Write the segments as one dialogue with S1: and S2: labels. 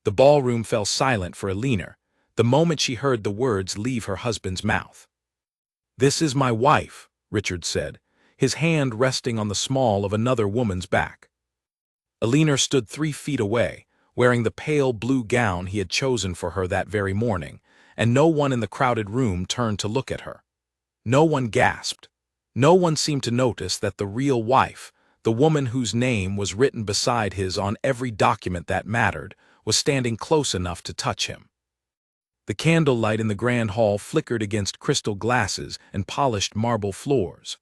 S1: The ballroom fell silent for Alina, the moment she heard the words leave her husband's mouth. "This is my wife," Richard said, his hand resting on the small of another woman's back. Alina stood 3 feet away, wearing the pale blue gown he had chosen for her that very morning, and no one in the crowded room turned to look at her. No one gasped. No one seemed to notice that the real wife, the woman whose name was written beside his on every document that mattered, was standing close enough to touch him. The candlelight in the grand hall flickered against crystal glasses and polished marble floors.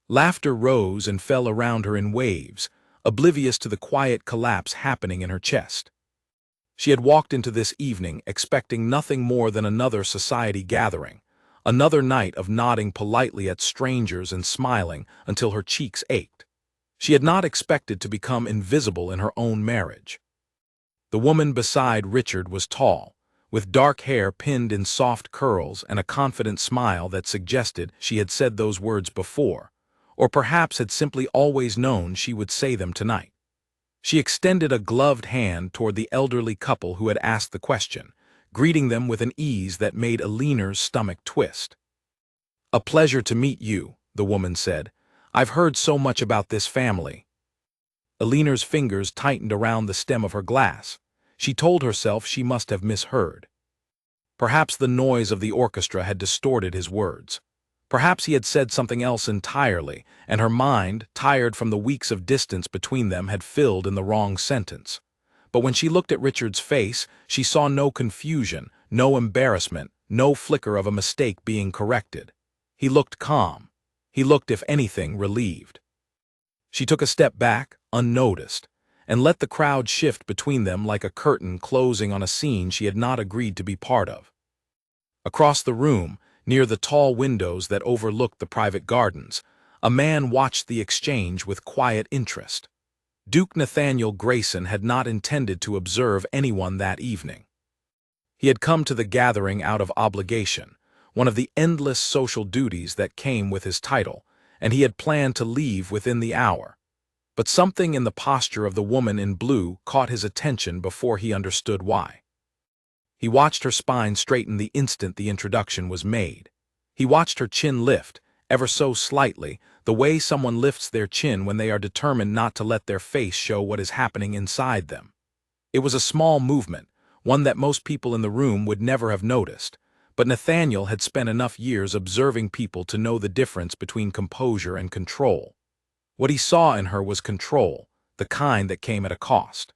S1: Laughter rose and fell around her in waves, oblivious to the quiet collapse happening in her chest. She had walked into this evening expecting nothing more than another society gathering, another night of nodding politely at strangers and smiling until her cheeks ached. She had not expected to become invisible in her own marriage. The woman beside Richard was tall, with dark hair pinned in soft curls and a confident smile that suggested she had said those words before, or perhaps had simply always known she would say them tonight. She extended a gloved hand toward the elderly couple who had asked the question, greeting them with an ease that made Alina's stomach twist. "A pleasure to meet you," the woman said. "I've heard so much about this family." Alina's fingers tightened around the stem of her glass. She told herself she must have misheard. Perhaps the noise of the orchestra had distorted his words. Perhaps he had said something else entirely, and her mind, tired from the weeks of distance between them, had filled in the wrong sentence. But when she looked at Richard's face, she saw no confusion, no embarrassment, no flicker of a mistake being corrected. He looked calm. He looked, if anything, relieved. She took a step back, unnoticed, and let the crowd shift between them like a curtain closing on a scene she had not agreed to be part of. Across the room, near the tall windows that overlooked the private gardens, a man watched the exchange with quiet interest. Duke Nathaniel Grayson had not intended to observe anyone that evening. He had come to the gathering out of obligation, one of the endless social duties that came with his title, and he had planned to leave within the hour. But something in the posture of the woman in blue caught his attention before he understood why. He watched her spine straighten the instant the introduction was made. He watched her chin lift, ever so slightly, the way someone lifts their chin when they are determined not to let their face show what is happening inside them. It was a small movement, one that most people in the room would never have noticed, but Nathaniel had spent enough years observing people to know the difference between composure and control. What he saw in her was control, the kind that came at a cost.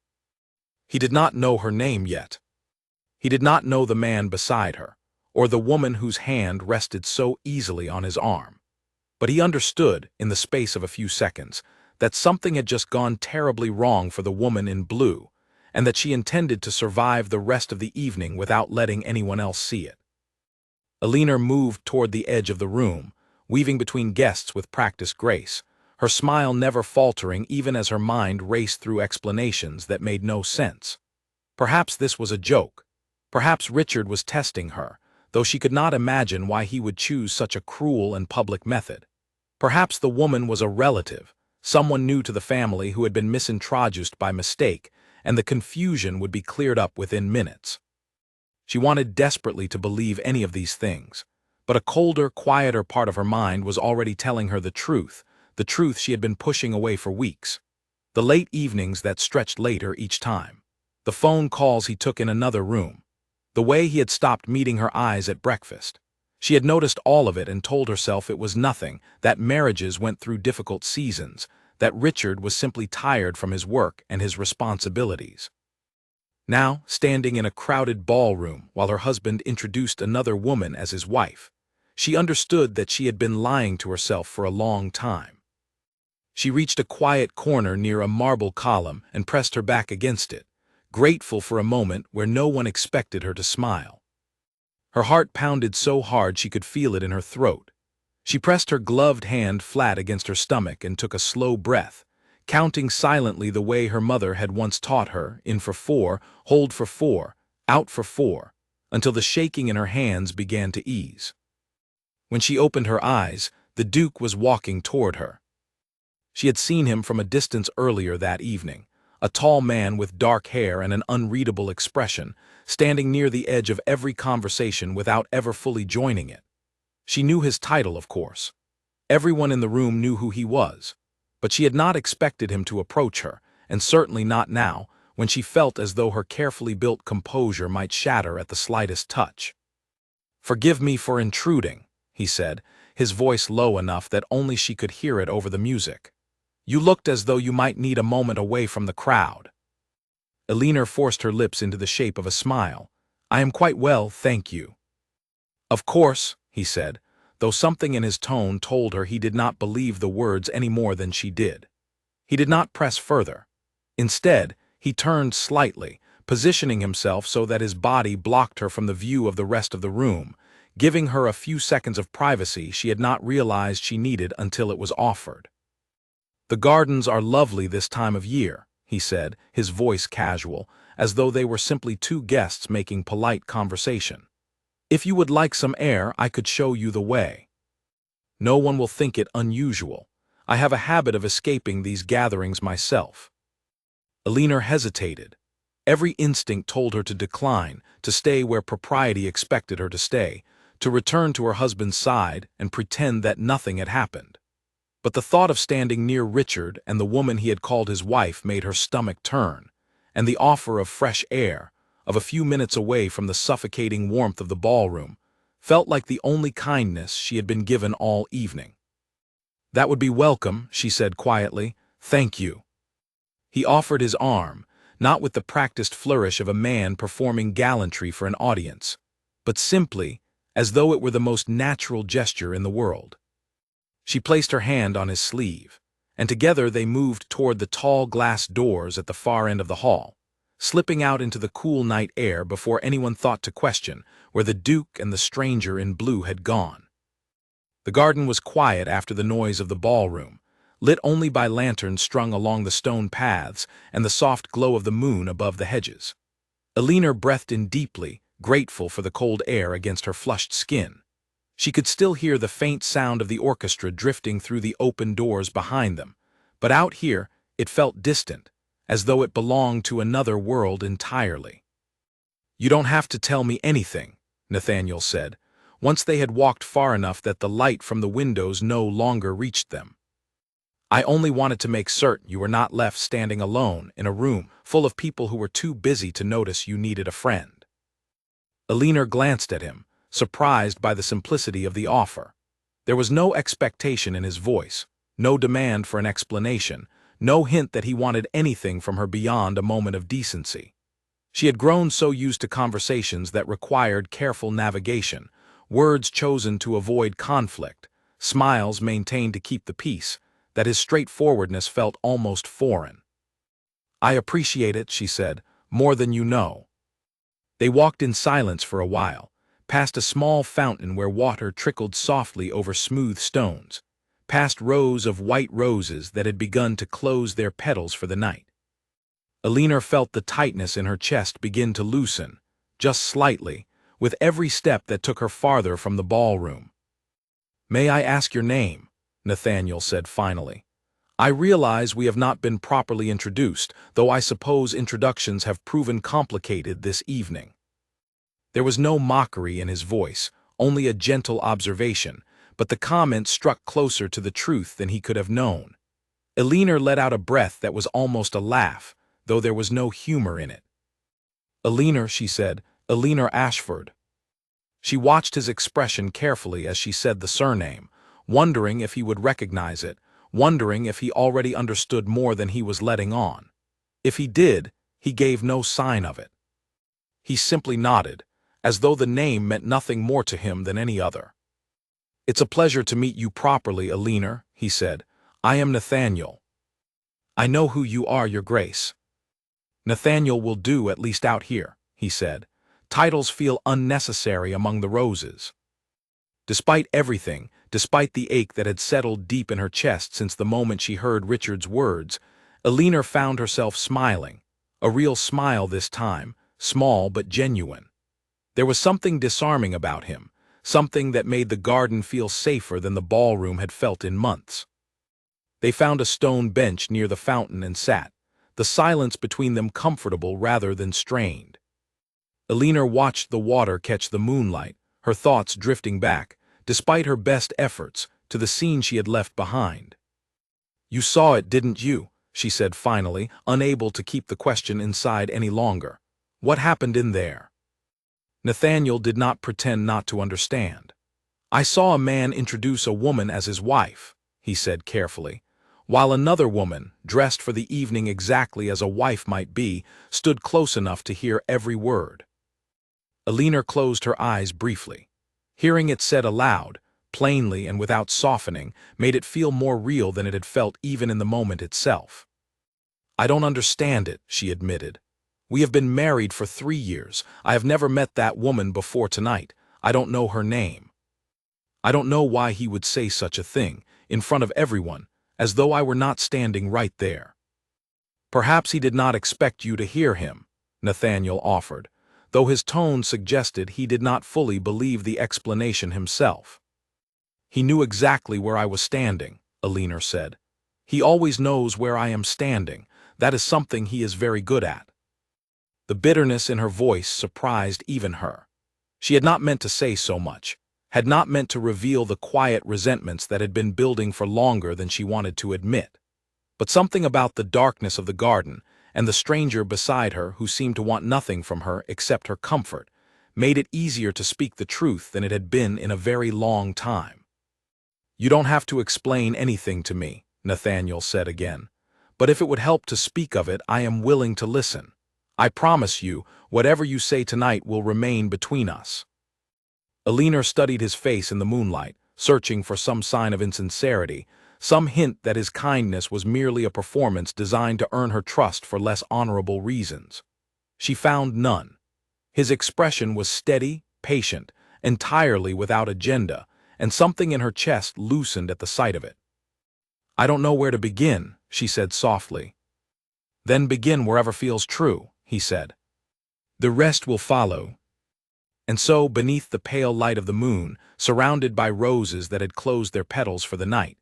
S1: He did not know her name yet. He did not know the man beside her, or the woman whose hand rested so easily on his arm. But he understood, in the space of a few seconds, that something had just gone terribly wrong for the woman in blue, and that she intended to survive the rest of the evening without letting anyone else see it. Alina moved toward the edge of the room, weaving between guests with practiced grace, her smile never faltering even as her mind raced through explanations that made no sense. Perhaps this was a joke. Perhaps Richard was testing her, though she could not imagine why he would choose such a cruel and public method. Perhaps the woman was a relative, someone new to the family who had been misintroduced by mistake, and the confusion would be cleared up within minutes. She wanted desperately to believe any of these things, but a colder, quieter part of her mind was already telling her the truth she had been pushing away for weeks. The late evenings that stretched later each time. The phone calls he took in another room. The way he had stopped meeting her eyes at breakfast. She had noticed all of it and told herself it was nothing, that marriages went through difficult seasons, that Richard was simply tired from his work and his responsibilities. Now, standing in a crowded ballroom while her husband introduced another woman as his wife, she understood that she had been lying to herself for a long time. She reached a quiet corner near a marble column and pressed her back against it, grateful for a moment where no one expected her to smile. Her heart pounded so hard she could feel it in her throat. She pressed her gloved hand flat against her stomach and took a slow breath, counting silently the way her mother had once taught her, in for 4, hold for 4, out for 4, until the shaking in her hands began to ease. When she opened her eyes, the Duke was walking toward her. She had seen him from a distance earlier that evening, a tall man with dark hair and an unreadable expression, standing near the edge of every conversation without ever fully joining it. She knew his title, of course. Everyone in the room knew who he was, but she had not expected him to approach her, and certainly not now, when she felt as though her carefully built composure might shatter at the slightest touch. "Forgive me for intruding," he said, his voice low enough that only she could hear it over the music. "You looked as though you might need a moment away from the crowd." Elinor forced her lips into the shape of a smile. "I am quite well, thank you." "Of course," he said, though something in his tone told her he did not believe the words any more than she did. He did not press further. Instead, he turned slightly, positioning himself so that his body blocked her from the view of the rest of the room, giving her a few seconds of privacy she had not realized she needed until it was offered. "The gardens are lovely this time of year," he said, his voice casual, as though they were simply two guests making polite conversation. "If you would like some air, I could show you the way. No one will think it unusual. I have a habit of escaping these gatherings myself." Elinor hesitated. Every instinct told her to decline, to stay where propriety expected her to stay, to return to her husband's side and pretend that nothing had happened. But the thought of standing near Richard and the woman he had called his wife made her stomach turn, and the offer of fresh air, of a few minutes away from the suffocating warmth of the ballroom, felt like the only kindness she had been given all evening. "That would be welcome," she said quietly. "Thank you." He offered his arm, not with the practiced flourish of a man performing gallantry for an audience, but simply as though it were the most natural gesture in the world. She placed her hand on his sleeve, and together they moved toward the tall glass doors at the far end of the hall, slipping out into the cool night air before anyone thought to question where the Duke and the stranger in blue had gone. The garden was quiet after the noise of the ballroom, lit only by lanterns strung along the stone paths and the soft glow of the moon above the hedges. Elinor breathed in deeply, grateful for the cold air against her flushed skin. She could still hear the faint sound of the orchestra drifting through the open doors behind them, but out here it felt distant, as though it belonged to another world entirely. "You don't have to tell me anything," Nathaniel said, once they had walked far enough that the light from the windows no longer reached them. "I only wanted to make certain you were not left standing alone in a room full of people who were too busy to notice you needed a friend." Elinor glanced at him, surprised by the simplicity of the offer. There was no expectation in his voice, no demand for an explanation, no hint that he wanted anything from her beyond a moment of decency. She had grown so used to conversations that required careful navigation, words chosen to avoid conflict, smiles maintained to keep the peace, that his straightforwardness felt almost foreign. "I appreciate it," she said, "more than you know." They walked in silence for a while, past a small fountain where water trickled softly over smooth stones, past rows of white roses that had begun to close their petals for the night. Elinor felt the tightness in her chest begin to loosen, just slightly, with every step that took her farther from the ballroom. "May I ask your name?" Nathaniel said finally. "I realize we have not been properly introduced, though I suppose introductions have proven complicated this evening." There was no mockery in his voice, only a gentle observation, but the comment struck closer to the truth than he could have known. Elinor let out a breath that was almost a laugh, though there was no humor in it. "Elinor," she said, "Elinor Ashford." She watched his expression carefully as she said the surname, wondering if he would recognize it, wondering if he already understood more than he was letting on. If he did, he gave no sign of it. He simply nodded, as though the name meant nothing more to him than any other. "It's a pleasure to meet you properly, Elinor," he said. "I am Nathaniel." "I know who you are, Your Grace." "Nathaniel will do, at least out here," he said. "Titles feel unnecessary among the roses." Despite everything, despite the ache that had settled deep in her chest since the moment she heard Richard's words, Elinor found herself smiling, a real smile this time, small but genuine. There was something disarming about him, something that made the garden feel safer than the ballroom had felt in months. They found a stone bench near the fountain and sat, the silence between them comfortable rather than strained. Alina watched the water catch the moonlight, her thoughts drifting back, despite her best efforts, to the scene she had left behind. "You saw it, didn't you?" she said finally, unable to keep the question inside any longer. "What happened in there?" Nathaniel did not pretend not to understand. "I saw a man introduce a woman as his wife," he said carefully, while another woman, dressed for the evening exactly as a wife might be, stood close enough to hear every word. Alina closed her eyes briefly. Hearing it said aloud, plainly and without softening, made it feel more real than it had felt even in the moment itself. "I don't understand it," she admitted. "We have been married for 3 years. I have never met that woman before tonight. I don't know her name. I don't know why he would say such a thing, in front of everyone, as though I were not standing right there." "Perhaps he did not expect you to hear him," Nathaniel offered, though his tone suggested he did not fully believe the explanation himself. "He knew exactly where I was standing," Alina said. "He always knows where I am standing. That is something he is very good at." The bitterness in her voice surprised even her. She had not meant to say so much, had not meant to reveal the quiet resentments that had been building for longer than she wanted to admit. But something about the darkness of the garden, and the stranger beside her who seemed to want nothing from her except her comfort, made it easier to speak the truth than it had been in a very long time. "You don't have to explain anything to me," Nathaniel said again. "But if it would help to speak of it, I am willing to listen. I promise you, whatever you say tonight will remain between us." Alina studied his face in the moonlight, searching for some sign of insincerity, some hint that his kindness was merely a performance designed to earn her trust for less honorable reasons. She found none. His expression was steady, patient, entirely without agenda, and something in her chest loosened at the sight of it. "I don't know where to begin," she said softly. "Then begin wherever feels true," he said. "The rest will follow." And so, beneath the pale light of the moon, surrounded by roses that had closed their petals for the night,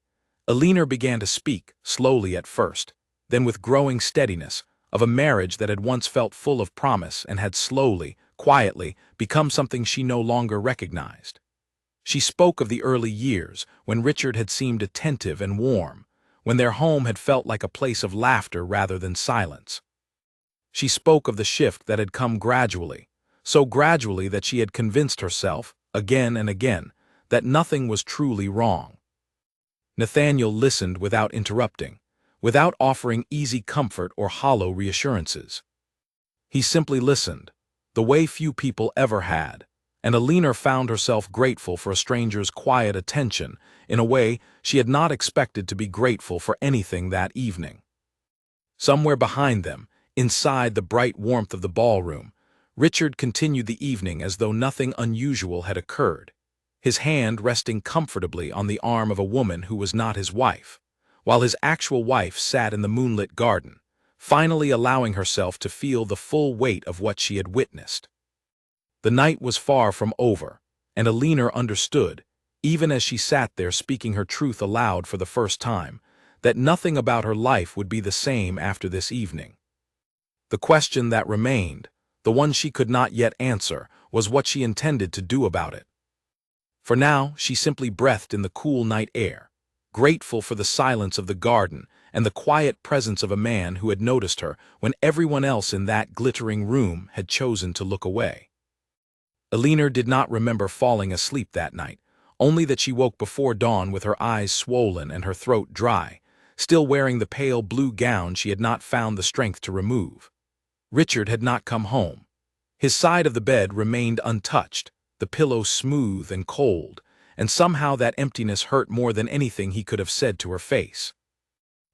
S1: Alina began to speak, slowly at first, then with growing steadiness, of a marriage that had once felt full of promise and had slowly, quietly, become something she no longer recognized. She spoke of the early years, when Richard had seemed attentive and warm, when their home had felt like a place of laughter rather than silence. She spoke of the shift that had come gradually, so gradually that she had convinced herself, again and again, that nothing was truly wrong. Nathaniel listened without interrupting, without offering easy comfort or hollow reassurances. He simply listened, the way few people ever had, and Alina found herself grateful for a stranger's quiet attention in a way she had not expected to be grateful for anything that evening. Somewhere behind them, inside the bright warmth of the ballroom, Richard continued the evening as though nothing unusual had occurred, his hand resting comfortably on the arm of a woman who was not his wife, while his actual wife sat in the moonlit garden, finally allowing herself to feel the full weight of what she had witnessed. The night was far from over, and Alina understood, even as she sat there speaking her truth aloud for the first time, that nothing about her life would be the same after this evening. The question that remained, the one she could not yet answer, was what she intended to do about it. For now, she simply breathed in the cool night air, grateful for the silence of the garden and the quiet presence of a man who had noticed her when everyone else in that glittering room had chosen to look away. Alina did not remember falling asleep that night, only that she woke before dawn with her eyes swollen and her throat dry, still wearing the pale blue gown she had not found the strength to remove. Richard had not come home. His side of the bed remained untouched, the pillow smooth and cold, and somehow that emptiness hurt more than anything he could have said to her face.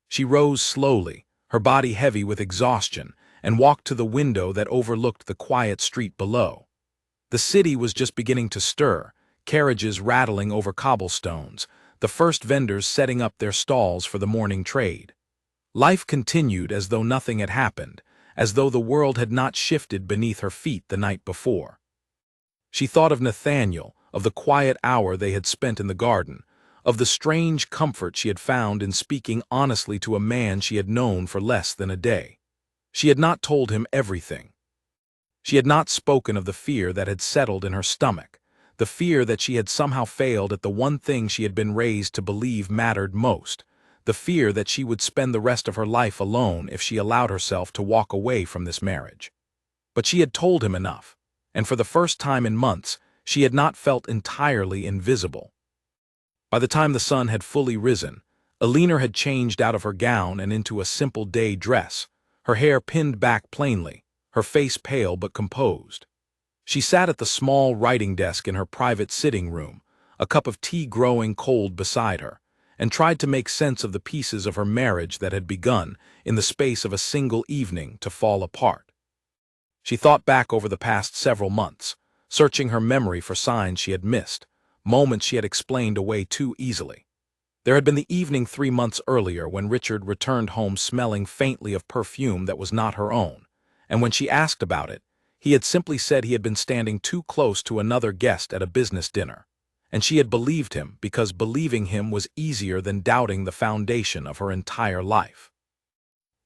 S1: She rose slowly, her body heavy with exhaustion, and walked to the window that overlooked the quiet street below. The city was just beginning to stir, carriages rattling over cobblestones, the first vendors setting up their stalls for the morning trade. Life continued as though nothing had happened, as though the world had not shifted beneath her feet the night before. She thought of Nathaniel, of the quiet hour they had spent in the garden, of the strange comfort she had found in speaking honestly to a man she had known for less than a day. She had not told him everything. She had not spoken of the fear that had settled in her stomach, the fear that she had somehow failed at the one thing she had been raised to believe mattered most, the fear that she would spend the rest of her life alone if she allowed herself to walk away from this marriage. But she had told him enough, and for the first time in months, she had not felt entirely invisible. By the time the sun had fully risen, Alina had changed out of her gown and into a simple day dress, her hair pinned back plainly, her face pale but composed. She sat at the small writing desk in her private sitting room, a cup of tea growing cold beside her, and tried to make sense of the pieces of her marriage that had begun, in the space of a single evening, to fall apart. She thought back over the past several months, searching her memory for signs she had missed, moments she had explained away too easily. There had been the evening 3 months earlier when Richard returned home smelling faintly of perfume that was not her own, and when she asked about it, he had simply said he had been standing too close to another guest at a business dinner, and she had believed him because believing him was easier than doubting the foundation of her entire life.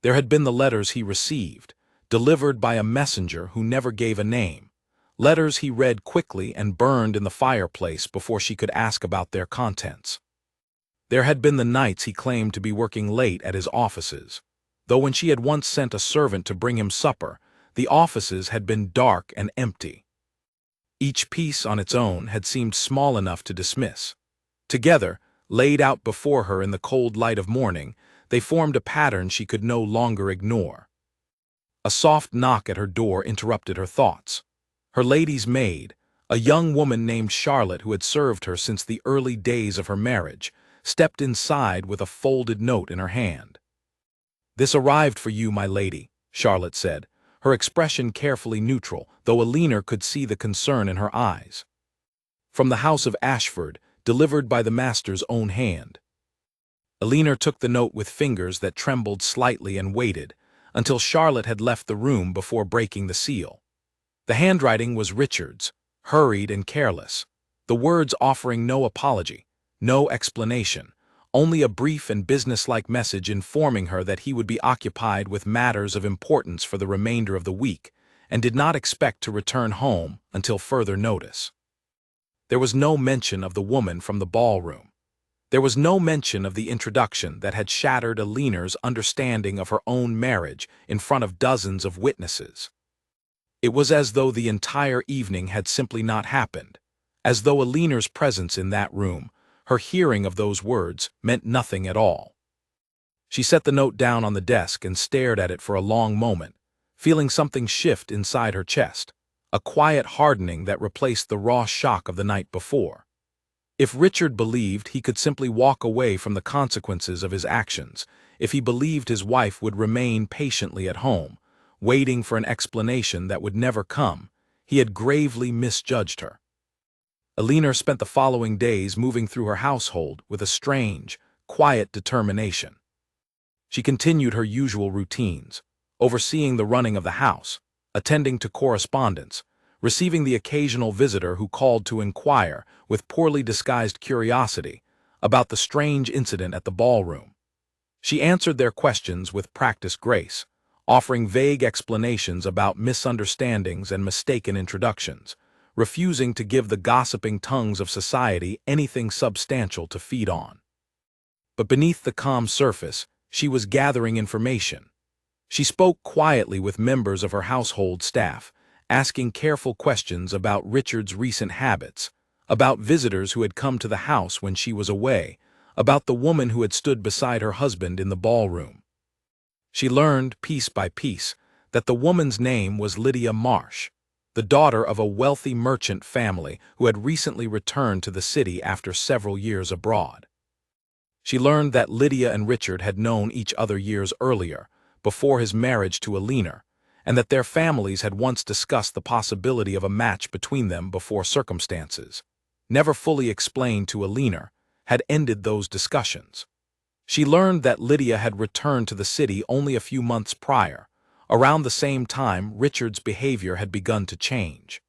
S1: There had been the letters he received, delivered by a messenger who never gave a name, letters he read quickly and burned in the fireplace before she could ask about their contents. There had been the nights he claimed to be working late at his offices, though when she had once sent a servant to bring him supper, the offices had been dark and empty. Each piece on its own had seemed small enough to dismiss. Together, laid out before her in the cold light of morning, they formed a pattern she could no longer ignore. A soft knock at her door interrupted her thoughts. Her lady's maid, a young woman named Charlotte who had served her since the early days of her marriage, stepped inside with a folded note in her hand. "This arrived for you, my lady," Charlotte said, her expression carefully neutral, though Alina could see the concern in her eyes. "From the house of Ashford, delivered by the master's own hand." Alina took the note with fingers that trembled slightly and waited, until Charlotte had left the room before breaking the seal. The handwriting was Richard's, hurried and careless, the words offering no apology, no explanation, only a brief and businesslike message informing her that he would be occupied with matters of importance for the remainder of the week, and did not expect to return home until further notice. There was no mention of the woman from the ballroom. There was no mention of the introduction that had shattered Alina's understanding of her own marriage in front of dozens of witnesses. It was as though the entire evening had simply not happened, as though Alina's presence in that room, her hearing of those words, meant nothing at all. She set the note down on the desk and stared at it for a long moment, feeling something shift inside her chest, a quiet hardening that replaced the raw shock of the night before. If Richard believed he could simply walk away from the consequences of his actions, if he believed his wife would remain patiently at home, waiting for an explanation that would never come, he had gravely misjudged her. Alina spent the following days moving through her household with a strange, quiet determination. She continued her usual routines, overseeing the running of the house, attending to correspondence, receiving the occasional visitor who called to inquire, with poorly disguised curiosity, about the strange incident at the ballroom. She answered their questions with practiced grace, offering vague explanations about misunderstandings and mistaken introductions, refusing to give the gossiping tongues of society anything substantial to feed on. But beneath the calm surface, she was gathering information. She spoke quietly with members of her household staff, asking careful questions about Richard's recent habits, about visitors who had come to the house when she was away, about the woman who had stood beside her husband in the ballroom. She learned, piece by piece, that the woman's name was Lydia Marsh, the daughter of a wealthy merchant family who had recently returned to the city after several years abroad. She learned that Lydia and Richard had known each other years earlier, before his marriage to Alina, and that their families had once discussed the possibility of a match between them before circumstances, never fully explained to Alina, had ended those discussions. She learned that Lydia had returned to the city only a few months prior, around the same time Richard's behavior had begun to change.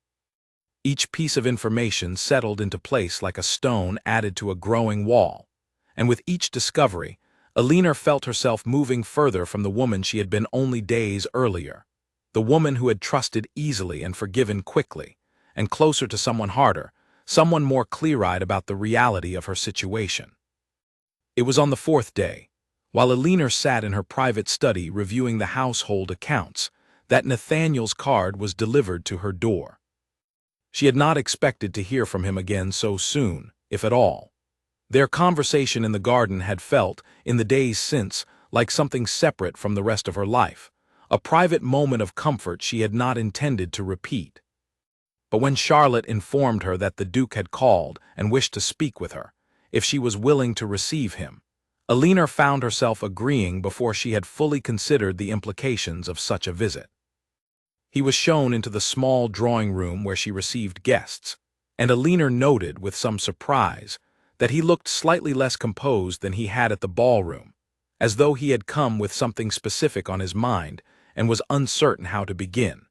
S1: Each piece of information settled into place like a stone added to a growing wall, and with each discovery, Alina felt herself moving further from the woman she had been only days earlier, the woman who had trusted easily and forgiven quickly, and closer to someone harder, someone more clear-eyed about the reality of her situation. It was on the fourth day, while Alina sat in her private study reviewing the household accounts, that Nathaniel's card was delivered to her door. She had not expected to hear from him again so soon, if at all. Their conversation in the garden had felt, in the days since, like something separate from the rest of her life, a private moment of comfort she had not intended to repeat. But when Charlotte informed her that the Duke had called and wished to speak with her, if she was willing to receive him, Alina found herself agreeing before she had fully considered the implications of such a visit. He was shown into the small drawing room where she received guests, and Alina noted with some surprise that he looked slightly less composed than he had at the ballroom, as though he had come with something specific on his mind and was uncertain how to begin.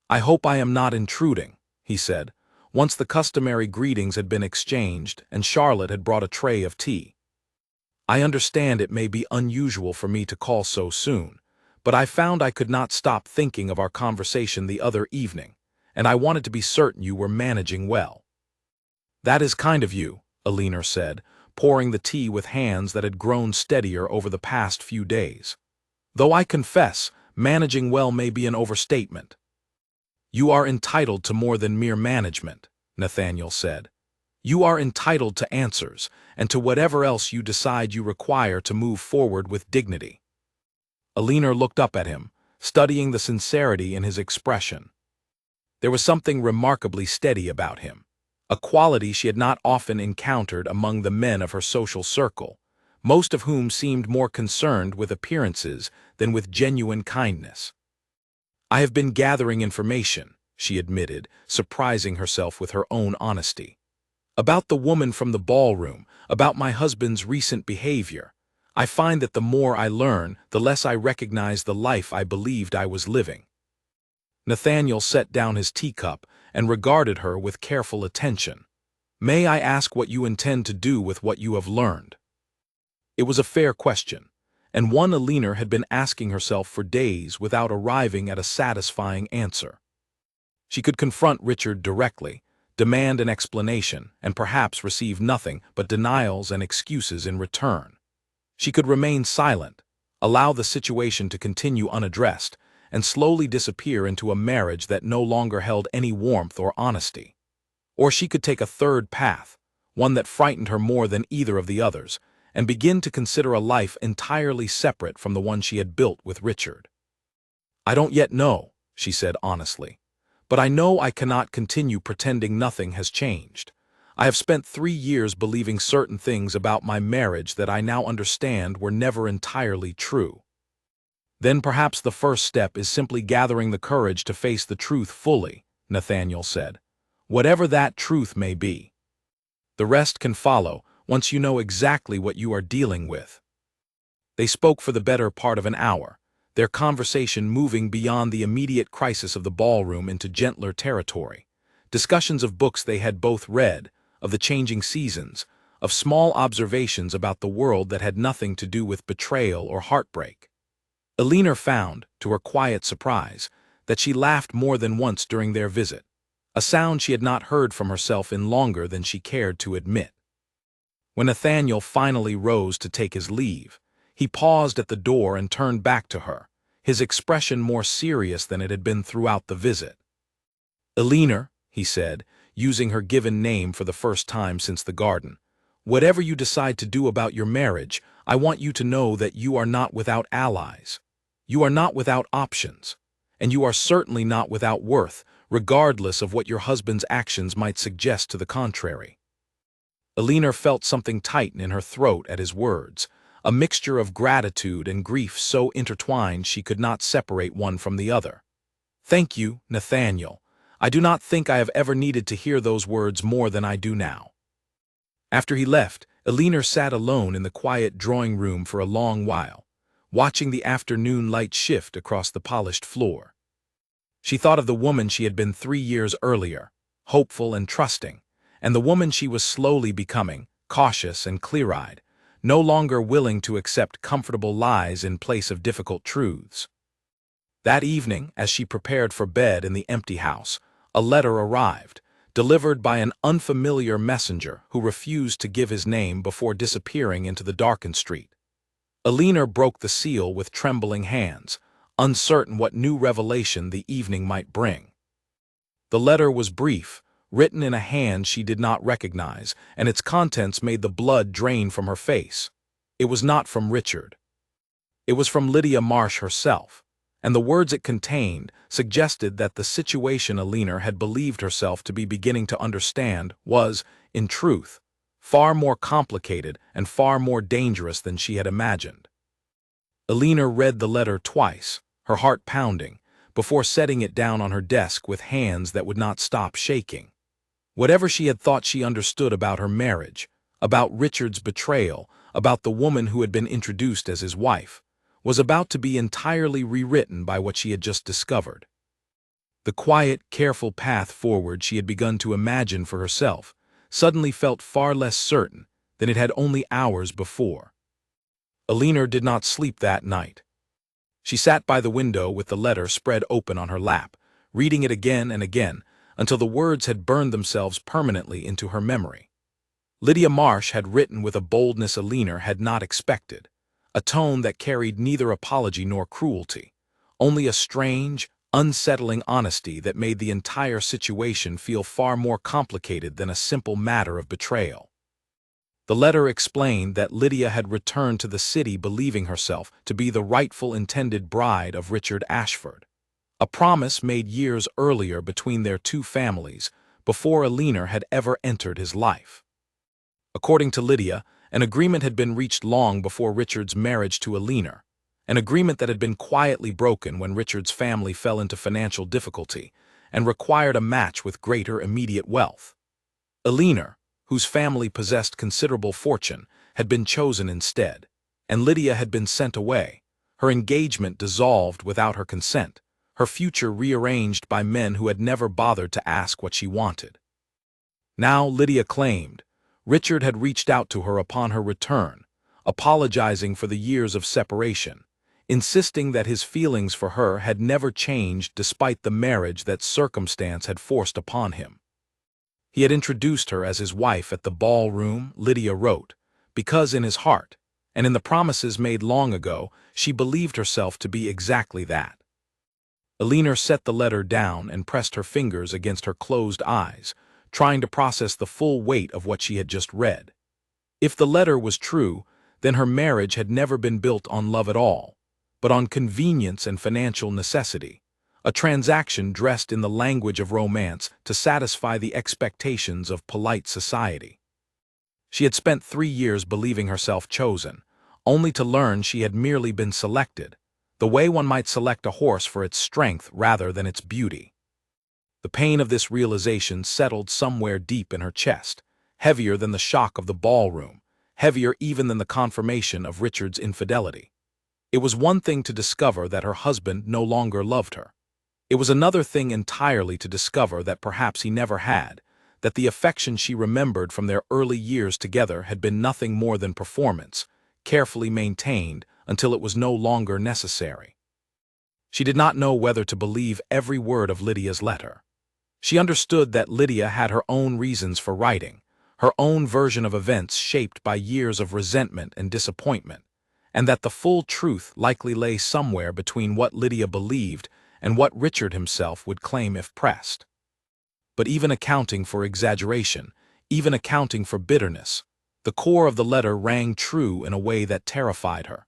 S1: "I hope I am not intruding," he said, once the customary greetings had been exchanged and Charlotte had brought a tray of tea. "I understand it may be unusual for me to call so soon, but I found I could not stop thinking of our conversation the other evening, and I wanted to be certain you were managing well." "That is kind of you," Alina said, pouring the tea with hands that had grown steadier over the past few days. "Though I confess, managing well may be an overstatement." "You are entitled to more than mere management," Nathaniel said. "You are entitled to answers, and to whatever else you decide you require to move forward with dignity." Alina looked up at him, studying the sincerity in his expression. There was something remarkably steady about him, a quality she had not often encountered among the men of her social circle, most of whom seemed more concerned with appearances than with genuine kindness. "I have been gathering information," she admitted, surprising herself with her own honesty. "About the woman from the ballroom, about my husband's recent behavior. I find that the more I learn, the less I recognize the life I believed I was living." Nathaniel set down his teacup and regarded her with careful attention. "May I ask what you intend to do with what you have learned?" It was a fair question, and one Alina had been asking herself for days without arriving at a satisfying answer. She could confront Richard directly, demand an explanation, and perhaps receive nothing but denials and excuses in return. She could remain silent, allow the situation to continue unaddressed, and slowly disappear into a marriage that no longer held any warmth or honesty. Or she could take a third path, one that frightened her more than either of the others, and begin to consider a life entirely separate from the one she had built with Richard. "I don't yet know," she said honestly, "but I know I cannot continue pretending nothing has changed. I have spent 3 years believing certain things about my marriage that I now understand were never entirely true." "Then perhaps the first step is simply gathering the courage to face the truth fully," Nathaniel said, "whatever that truth may be. The rest can follow once you know exactly what you are dealing with." They spoke for the better part of an hour, their conversation moving beyond the immediate crisis of the ballroom into gentler territory, discussions of books they had both read, of the changing seasons, of small observations about the world that had nothing to do with betrayal or heartbreak. Alina found, to her quiet surprise, that she laughed more than once during their visit, a sound she had not heard from herself in longer than she cared to admit. When Nathaniel finally rose to take his leave, he paused at the door and turned back to her, his expression more serious than it had been throughout the visit. "Alina," he said, using her given name for the first time since the garden, "whatever you decide to do about your marriage, I want you to know that you are not without allies. You are not without options, and you are certainly not without worth, regardless of what your husband's actions might suggest to the contrary." Alina felt something tighten in her throat at his words, a mixture of gratitude and grief so intertwined she could not separate one from the other. "Thank you, Nathaniel. I do not think I have ever needed to hear those words more than I do now." After he left, Alina sat alone in the quiet drawing room for a long while, watching the afternoon light shift across the polished floor. She thought of the woman she had been 3 years earlier, hopeful and trusting, and the woman she was slowly becoming, cautious and clear-eyed, no longer willing to accept comfortable lies in place of difficult truths. That evening, as she prepared for bed in the empty house, a letter arrived, delivered by an unfamiliar messenger who refused to give his name before disappearing into the darkened street. Alina broke the seal with trembling hands, uncertain what new revelation the evening might bring. The letter was brief, written in a hand she did not recognize, and its contents made the blood drain from her face. It was not from Richard. It was from Lydia Marsh herself, and the words it contained suggested that the situation Alina had believed herself to be beginning to understand was, in truth, far more complicated and far more dangerous than she had imagined. Alina read the letter twice, her heart pounding, before setting it down on her desk with hands that would not stop shaking. Whatever she had thought she understood about her marriage, about Richard's betrayal, about the woman who had been introduced as his wife, was about to be entirely rewritten by what she had just discovered. The quiet, careful path forward she had begun to imagine for herself suddenly felt far less certain than it had only hours before. Alina did not sleep that night. She sat by the window with the letter spread open on her lap, reading it again and again until the words had burned themselves permanently into her memory. Lydia Marsh had written with a boldness Alina had not expected, a tone that carried neither apology nor cruelty, only a strange, unsettling honesty that made the entire situation feel far more complicated than a simple matter of betrayal. The letter explained that Lydia had returned to the city believing herself to be the rightful intended bride of Richard Ashford, a promise made years earlier between their two families before Alina had ever entered his life. According to Lydia, an agreement had been reached long before Richard's marriage to Alina, an agreement that had been quietly broken when Richard's family fell into financial difficulty and required a match with greater immediate wealth. Alina, whose family possessed considerable fortune, had been chosen instead, and Lydia had been sent away, her engagement dissolved without her consent, her future rearranged by men who had never bothered to ask what she wanted. Now, Lydia claimed, Richard had reached out to her upon her return, apologizing for the years of separation, insisting that his feelings for her had never changed despite the marriage that circumstance had forced upon him. He had introduced her as his wife at the ballroom, Lydia wrote, because in his heart, and in the promises made long ago, she believed herself to be exactly that. Alina set the letter down and pressed her fingers against her closed eyes, trying to process the full weight of what she had just read. If the letter was true, then her marriage had never been built on love at all, but on convenience and financial necessity, a transaction dressed in the language of romance to satisfy the expectations of polite society. She had spent 3 years believing herself chosen, only to learn she had merely been selected, the way one might select a horse for its strength rather than its beauty. The pain of this realization settled somewhere deep in her chest, heavier than the shock of the ballroom, heavier even than the confirmation of Richard's infidelity. It was one thing to discover that her husband no longer loved her. It was another thing entirely to discover that perhaps he never had, that the affection she remembered from their early years together had been nothing more than performance, carefully maintained until it was no longer necessary. She did not know whether to believe every word of Lydia's letter. She understood that Lydia had her own reasons for writing, her own version of events shaped by years of resentment and disappointment, and that the full truth likely lay somewhere between what Lydia believed and what Richard himself would claim if pressed. But even accounting for exaggeration, even accounting for bitterness, the core of the letter rang true in a way that terrified her.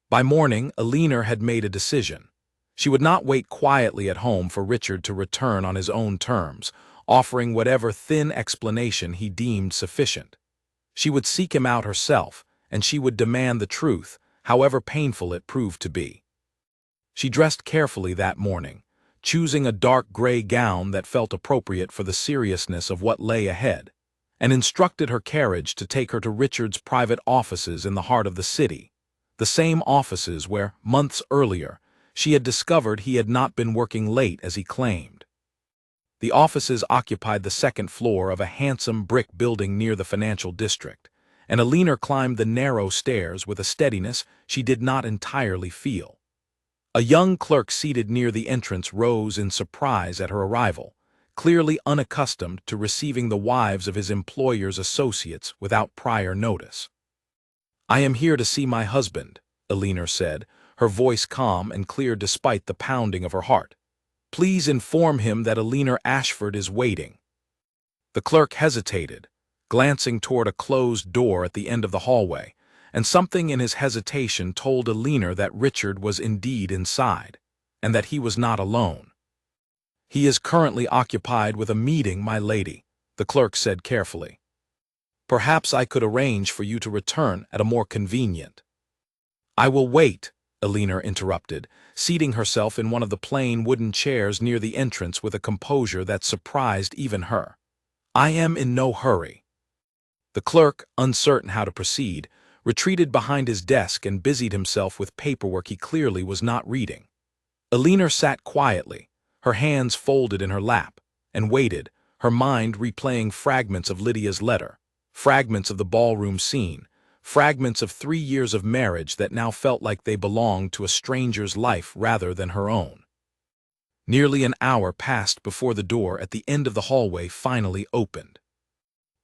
S1: By morning, Alina had made a decision. She would not wait quietly at home for Richard to return on his own terms, offering whatever thin explanation he deemed sufficient. She would seek him out herself, and she would demand the truth, however painful it proved to be. She dressed carefully that morning, choosing a dark gray gown that felt appropriate for the seriousness of what lay ahead, and instructed her carriage to take her to Richard's private offices in the heart of the city, the same offices where, months earlier, she had discovered he had not been working late as he claimed. The offices occupied the second floor of a handsome brick building near the financial district, and Alina climbed the narrow stairs with a steadiness she did not entirely feel. A young clerk seated near the entrance rose in surprise at her arrival, clearly unaccustomed to receiving the wives of his employer's associates without prior notice. "I am here to see my husband," Alina said, her voice calm and clear despite the pounding of her heart. "Please inform him that Alina Ashford is waiting." The clerk hesitated, glancing toward a closed door at the end of the hallway, and something in his hesitation told Alina that Richard was indeed inside, and that he was not alone. "He is currently occupied with a meeting, my lady," the clerk said carefully. "Perhaps I could arrange for you to return at a more convenient—" "I will wait," Alina interrupted, seating herself in one of the plain wooden chairs near the entrance with a composure that surprised even her. "I am in no hurry." The clerk, uncertain how to proceed, retreated behind his desk and busied himself with paperwork he clearly was not reading. Alina sat quietly, her hands folded in her lap, and waited, her mind replaying fragments of Lydia's letter, fragments of the ballroom scene, fragments of 3 years of marriage that now felt like they belonged to a stranger's life rather than her own. Nearly an hour passed before the door at the end of the hallway finally opened.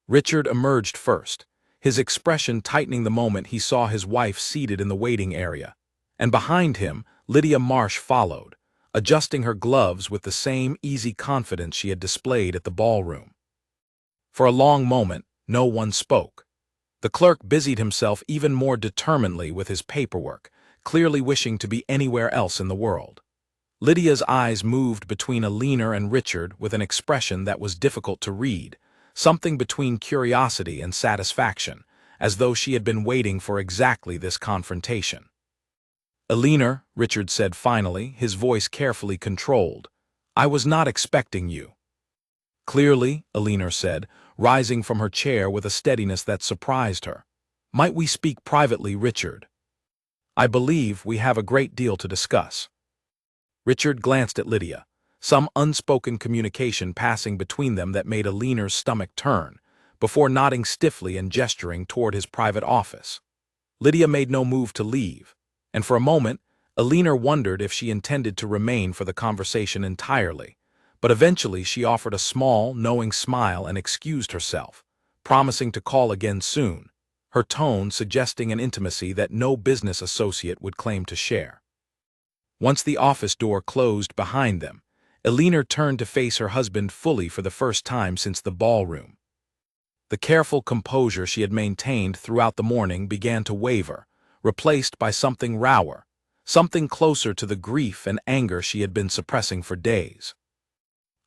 S1: Richard emerged first, his expression tightening the moment he saw his wife seated in the waiting area, and behind him, Lydia Marsh followed, adjusting her gloves with the same easy confidence she had displayed at the ballroom. For a long moment, no one spoke. The clerk busied himself even more determinedly with his paperwork, clearly wishing to be anywhere else in the world. Lydia's eyes moved between Alina and Richard with an expression that was difficult to read, something between curiosity and satisfaction, as though she had been waiting for exactly this confrontation. "Alina," Richard said finally, his voice carefully controlled, "I was not expecting you." "Clearly," Alina said, rising from her chair with a steadiness that surprised her. "Might we speak privately, Richard? I believe we have a great deal to discuss." Richard glanced at Lydia, some unspoken communication passing between them that made Alina's stomach turn, before nodding stiffly and gesturing toward his private office. Lydia made no move to leave, and for a moment, Alina wondered if she intended to remain for the conversation entirely, but eventually she offered a small, knowing smile and excused herself, promising to call again soon, her tone suggesting an intimacy that no business associate would claim to share. Once the office door closed behind them, Alina turned to face her husband fully for the first time since the ballroom. The careful composure she had maintained throughout the morning began to waver, replaced by something rawer, something closer to the grief and anger she had been suppressing for days.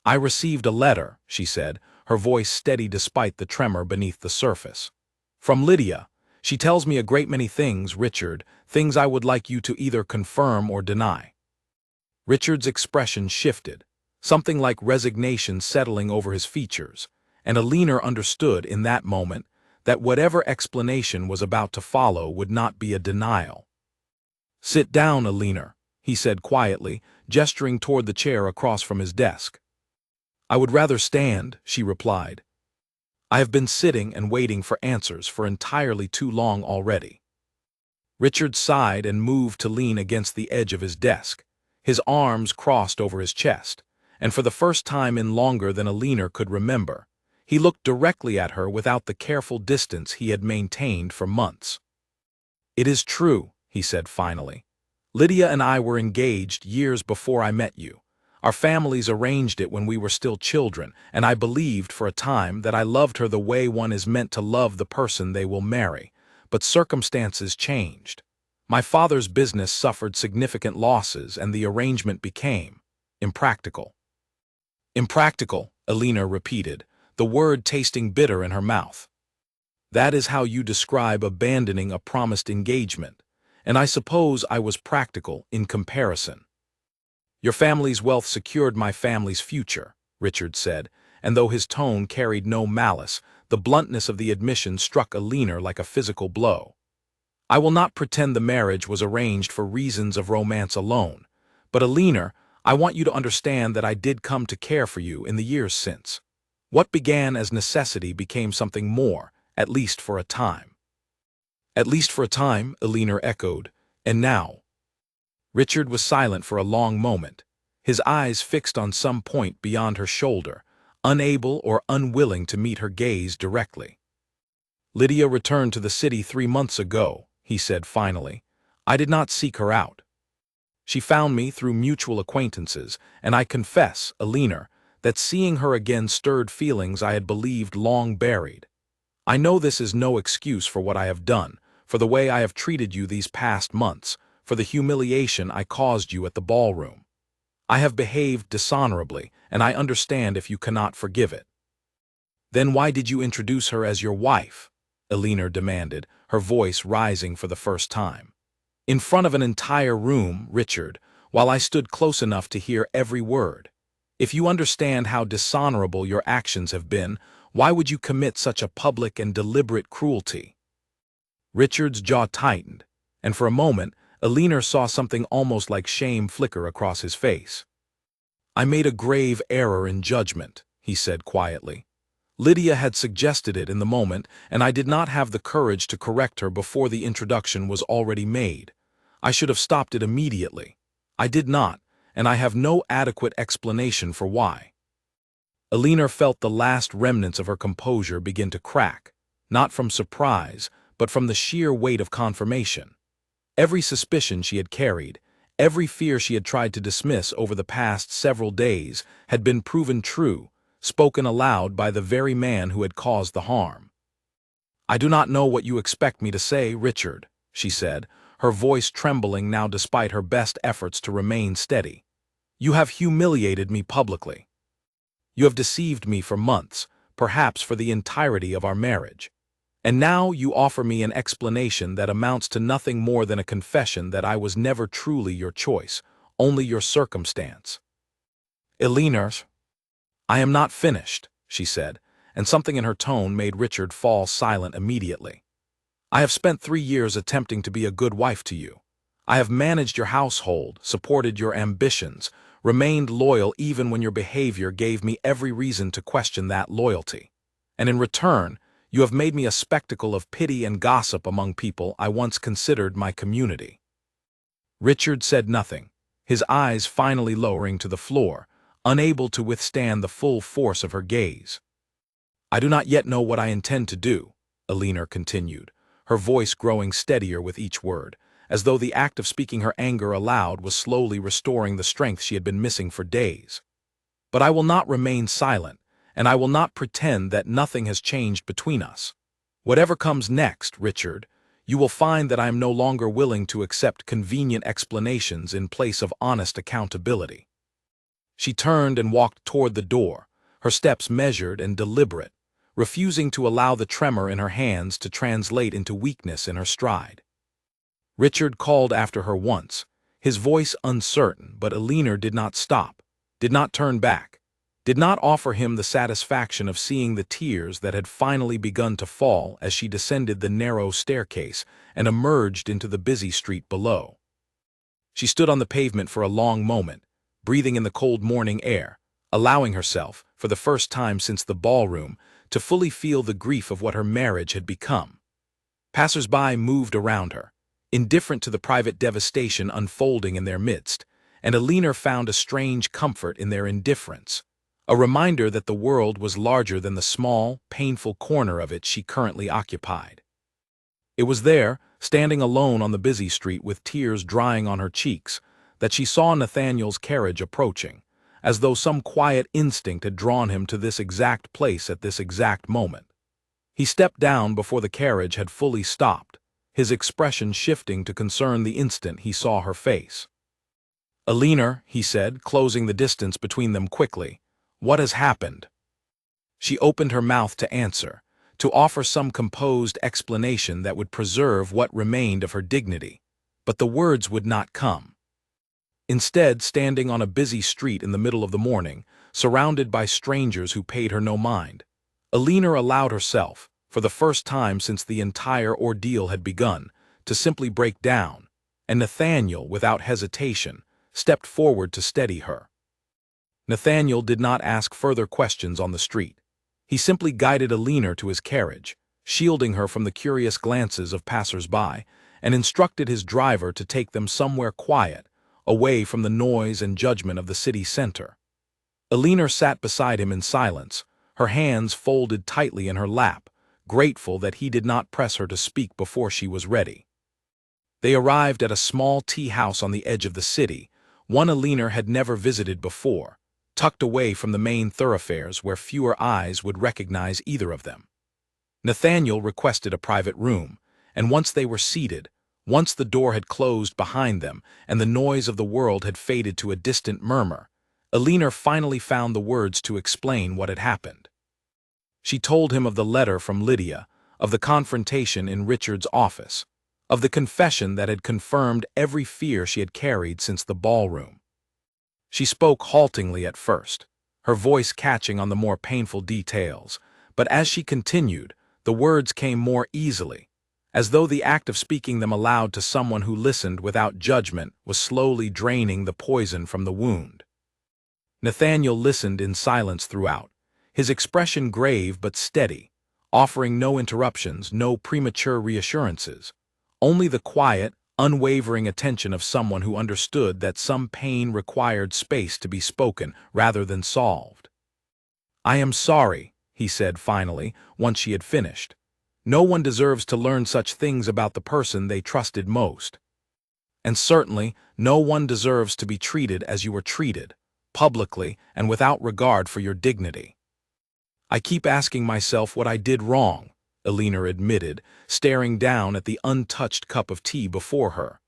S1: "I received a letter," she said, her voice steady despite the tremor beneath the surface. "From Lydia. She tells me a great many things, Richard, things I would like you to either confirm or deny." Richard's expression shifted, something like resignation settling over his features, and Alina understood in that moment that whatever explanation was about to follow would not be a denial. "Sit down, Alina," he said quietly, gesturing toward the chair across from his desk. "I would rather stand," she replied. "I have been sitting and waiting for answers for entirely too long already." Richard sighed and moved to lean against the edge of his desk, his arms crossed over his chest, and for the first time in longer than Alina could remember, he looked directly at her without the careful distance he had maintained for months. "It is true," he said finally. "Lydia and I were engaged years before I met you. Our families arranged it when we were still children, and I believed for a time that I loved her the way one is meant to love the person they will marry, but circumstances changed. My father's business suffered significant losses and the arrangement became impractical." "Impractical," Alina repeated, the word tasting bitter in her mouth. "That is how you describe abandoning a promised engagement, and I suppose I was practical in comparison." "Your family's wealth secured my family's future," Richard said, and though his tone carried no malice, the bluntness of the admission struck Alina like a physical blow. "I will not pretend the marriage was arranged for reasons of romance alone, but Alina, I want you to understand that I did come to care for you in the years since. What began as necessity became something more, at least for a time. At least for a time, Elinor echoed. And now? Richard was silent for a long moment, his eyes fixed on some point beyond her shoulder, unable or unwilling to meet her gaze directly. Lydia returned to the city 3 months ago, he said finally. I did not seek her out. She found me through mutual acquaintances, and I confess, Elinor, that seeing her again stirred feelings I had believed long buried. I know this is no excuse for what I have done, for the way I have treated you these past months, for the humiliation I caused you at the ballroom. I have behaved dishonorably, and I understand if you cannot forgive it. Then why did you introduce her as your wife? Elinor demanded, her voice rising for the first time. In front of an entire room, Richard, while I stood close enough to hear every word. If you understand how dishonorable your actions have been, why would you commit such a public and deliberate cruelty? Richard's jaw tightened, and for a moment, Elinor saw something almost like shame flicker across his face. I made a grave error in judgment, he said quietly. Lydia had suggested it in the moment, and I did not have the courage to correct her before the introduction was already made. I should have stopped it immediately. I did not, and I have no adequate explanation for why. Elinor felt the last remnants of her composure begin to crack, not from surprise, but from the sheer weight of confirmation. Every suspicion she had carried, every fear she had tried to dismiss over the past several days had been proven true, spoken aloud by the very man who had caused the harm. I do not know what you expect me to say, Richard, she said, her voice trembling now despite her best efforts to remain steady. You have humiliated me publicly. You have deceived me for months, perhaps for the entirety of our marriage. And now you offer me an explanation that amounts to nothing more than a confession that I was never truly your choice, only your circumstance. Elinor, I am not finished, she said, and something in her tone made Richard fall silent immediately. I have spent 3 years attempting to be a good wife to you. I have managed your household, supported your ambitions, remained loyal even when your behavior gave me every reason to question that loyalty. And in return, you have made me a spectacle of pity and gossip among people I once considered my community. Richard said nothing, his eyes finally lowering to the floor, unable to withstand the full force of her gaze. I do not yet know what I intend to do, Elinor continued, her voice growing steadier with each word, as though the act of speaking her anger aloud was slowly restoring the strength she had been missing for days. But I will not remain silent, and I will not pretend that nothing has changed between us. Whatever comes next, Richard, you will find that I am no longer willing to accept convenient explanations in place of honest accountability. She turned and walked toward the door, her steps measured and deliberate, refusing to allow the tremor in her hands to translate into weakness in her stride. Richard called after her once, his voice uncertain, but Elinor did not stop, did not turn back, did not offer him the satisfaction of seeing the tears that had finally begun to fall as she descended the narrow staircase and emerged into the busy street below. She stood on the pavement for a long moment, breathing in the cold morning air, allowing herself, for the first time since the ballroom, to fully feel the grief of what her marriage had become. Passers-by moved around her, indifferent to the private devastation unfolding in their midst, and Elinor found a strange comfort in their indifference, a reminder that the world was larger than the small, painful corner of it she currently occupied. It was there, standing alone on the busy street with tears drying on her cheeks, that she saw Nathaniel's carriage approaching, as though some quiet instinct had drawn him to this exact place at this exact moment. He stepped down before the carriage had fully stopped, his expression shifting to concern the instant he saw her face. Elinor, he said, closing the distance between them quickly, what has happened? She opened her mouth to answer, to offer some composed explanation that would preserve what remained of her dignity, but the words would not come. Instead, standing on a busy street in the middle of the morning, surrounded by strangers who paid her no mind, Elinor allowed herself, for the first time since the entire ordeal had begun, to simply break down, and Nathaniel, without hesitation, stepped forward to steady her. Nathaniel did not ask further questions on the street. He simply guided Elinor to his carriage, shielding her from the curious glances of passers-by, and instructed his driver to take them somewhere quiet, away from the noise and judgment of the city center. Elinor sat beside him in silence, her hands folded tightly in her lap, grateful that he did not press her to speak before she was ready. They arrived at a small tea house on the edge of the city, one Elinor had never visited before, tucked away from the main thoroughfares where fewer eyes would recognize either of them. Nathaniel requested a private room, and once they were seated, once the door had closed behind them and the noise of the world had faded to a distant murmur, Elinor finally found the words to explain what had happened. She told him of the letter from Lydia, of the confrontation in Richard's office, of the confession that had confirmed every fear she had carried since the ballroom. She spoke haltingly at first, her voice catching on the more painful details, but as she continued, the words came more easily, as though the act of speaking them aloud to someone who listened without judgment was slowly draining the poison from the wound. Nathaniel listened in silence throughout, his expression grave but steady, offering no interruptions, no premature reassurances, only the quiet, unwavering attention of someone who understood that some pain required space to be spoken rather than solved. "I am sorry," he said finally, once she had finished. "No one deserves to learn such things about the person they trusted most. And certainly, no one deserves to be treated as you were treated, publicly and without regard for your dignity." "I keep asking myself what I did wrong," Elinor admitted, staring down at the untouched cup of tea before her.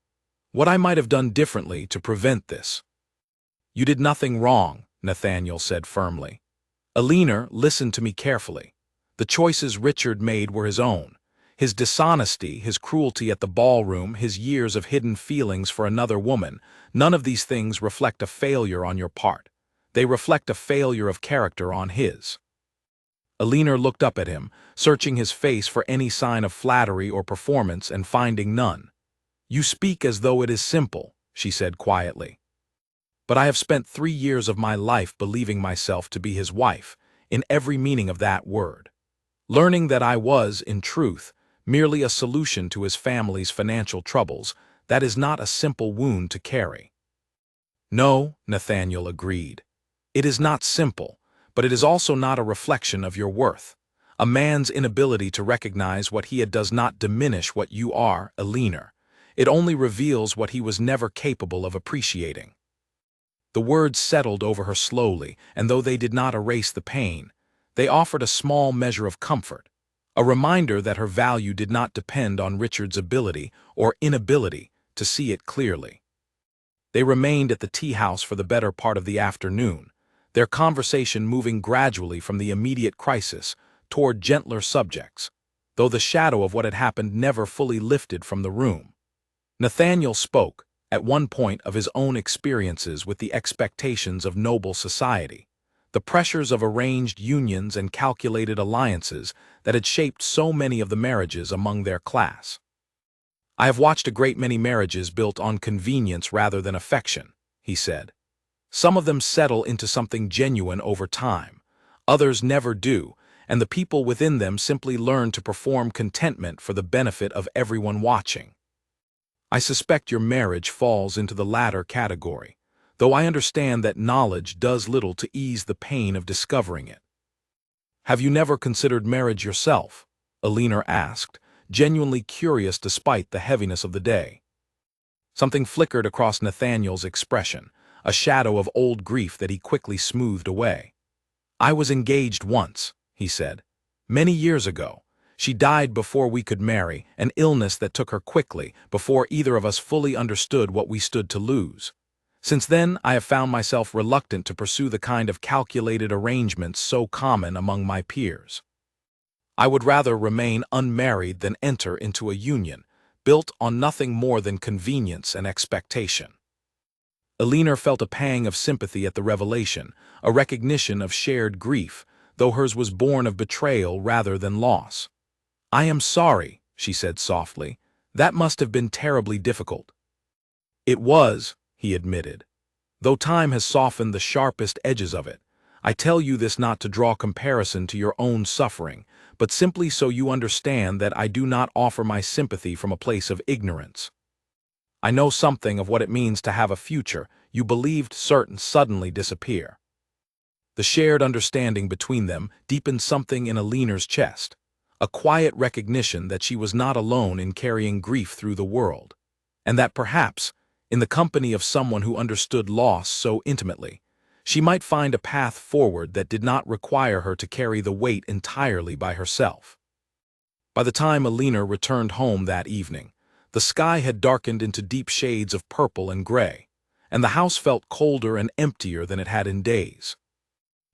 S1: "What I might have done differently to prevent this." "You did nothing wrong," Nathaniel said firmly. "Elinor, listen to me carefully. The choices Richard made were his own. His dishonesty, his cruelty at the ballroom, his years of hidden feelings for another woman, none of these things reflect a failure on your part. They reflect a failure of character on his." Elinor looked up at him, searching his face for any sign of flattery or performance and finding none. "You speak as though it is simple," she said quietly. "But I have spent 3 years of my life believing myself to be his wife, in every meaning of that word. Learning that I was, in truth, merely a solution to his family's financial troubles, that is not a simple wound to carry." "No," Nathaniel agreed. "It is not simple, but it is also not a reflection of your worth. A man's inability to recognize what he had does not diminish what you are, Elinor. It only reveals what he was never capable of appreciating." The words settled over her slowly, and though they did not erase the pain, they offered a small measure of comfort, a reminder that her value did not depend on Richard's ability or inability to see it clearly. They remained at the tea house for the better part of the afternoon, their conversation moving gradually from the immediate crisis toward gentler subjects, though the shadow of what had happened never fully lifted from the room. Nathaniel spoke, at one point, of his own experiences with the expectations of noble society, the pressures of arranged unions and calculated alliances that had shaped so many of the marriages among their class. "I have watched a great many marriages built on convenience rather than affection," he said. "Some of them settle into something genuine over time. Others never do, and the people within them simply learn to perform contentment for the benefit of everyone watching. I suspect your marriage falls into the latter category, though I understand that knowledge does little to ease the pain of discovering it." "Have you never considered marriage yourself?" Elinor asked, genuinely curious despite the heaviness of the day. Something flickered across Nathaniel's expression, a shadow of old grief that he quickly smoothed away. "I was engaged once," he said. "Many years ago. She died before we could marry, an illness that took her quickly, before either of us fully understood what we stood to lose. Since then, I have found myself reluctant to pursue the kind of calculated arrangements so common among my peers. I would rather remain unmarried than enter into a union, built on nothing more than convenience and expectation." Elinor felt a pang of sympathy at the revelation, a recognition of shared grief, though hers was born of betrayal rather than loss. "I am sorry," she said softly. "That must have been terribly difficult." "It was," he admitted. "Though time has softened the sharpest edges of it, I tell you this not to draw comparison to your own suffering, but simply so you understand that I do not offer my sympathy from a place of ignorance. I know something of what it means to have a future you believed certain suddenly disappear. The shared understanding between them deepened something in Alina's chest, a quiet recognition that she was not alone in carrying grief through the world, and that perhaps, in the company of someone who understood loss so intimately, she might find a path forward that did not require her to carry the weight entirely by herself. By the time Alina returned home that evening, the sky had darkened into deep shades of purple and gray, and the house felt colder and emptier than it had in days.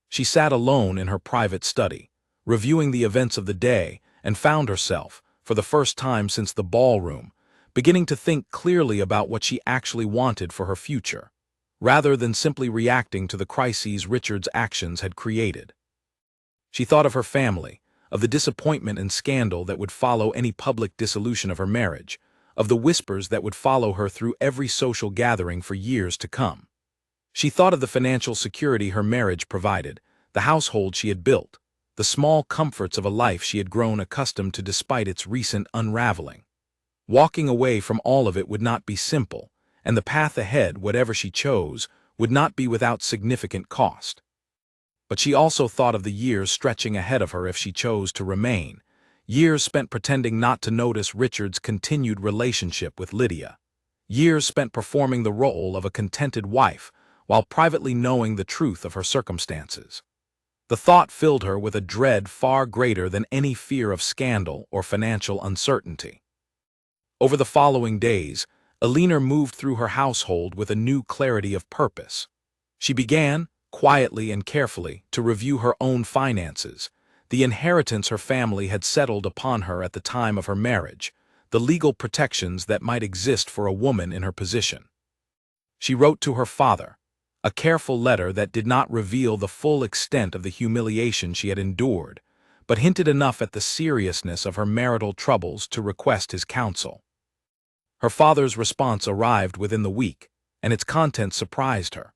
S1: She sat alone in her private study, reviewing the events of the day, and found herself, for the first time since the ballroom, beginning to think clearly about what she actually wanted for her future, rather than simply reacting to the crises Richard's actions had created. She thought of her family, of the disappointment and scandal that would follow any public dissolution of her marriage, of the whispers that would follow her through every social gathering for years to come. She thought of the financial security her marriage provided, the household she had built, the small comforts of a life she had grown accustomed to despite its recent unraveling. Walking away from all of it would not be simple, and the path ahead, whatever she chose, would not be without significant cost. But she also thought of the years stretching ahead of her if she chose to remain, years spent pretending not to notice Richard's continued relationship with Lydia, years spent performing the role of a contented wife while privately knowing the truth of her circumstances. The thought filled her with a dread far greater than any fear of scandal or financial uncertainty. Over the following days, Alina moved through her household with a new clarity of purpose. She began, quietly and carefully, to review her own finances, the inheritance her family had settled upon her at the time of her marriage, the legal protections that might exist for a woman in her position. She wrote to her father, a careful letter that did not reveal the full extent of the humiliation she had endured, but hinted enough at the seriousness of her marital troubles to request his counsel. Her father's response arrived within the week, and its contents surprised her.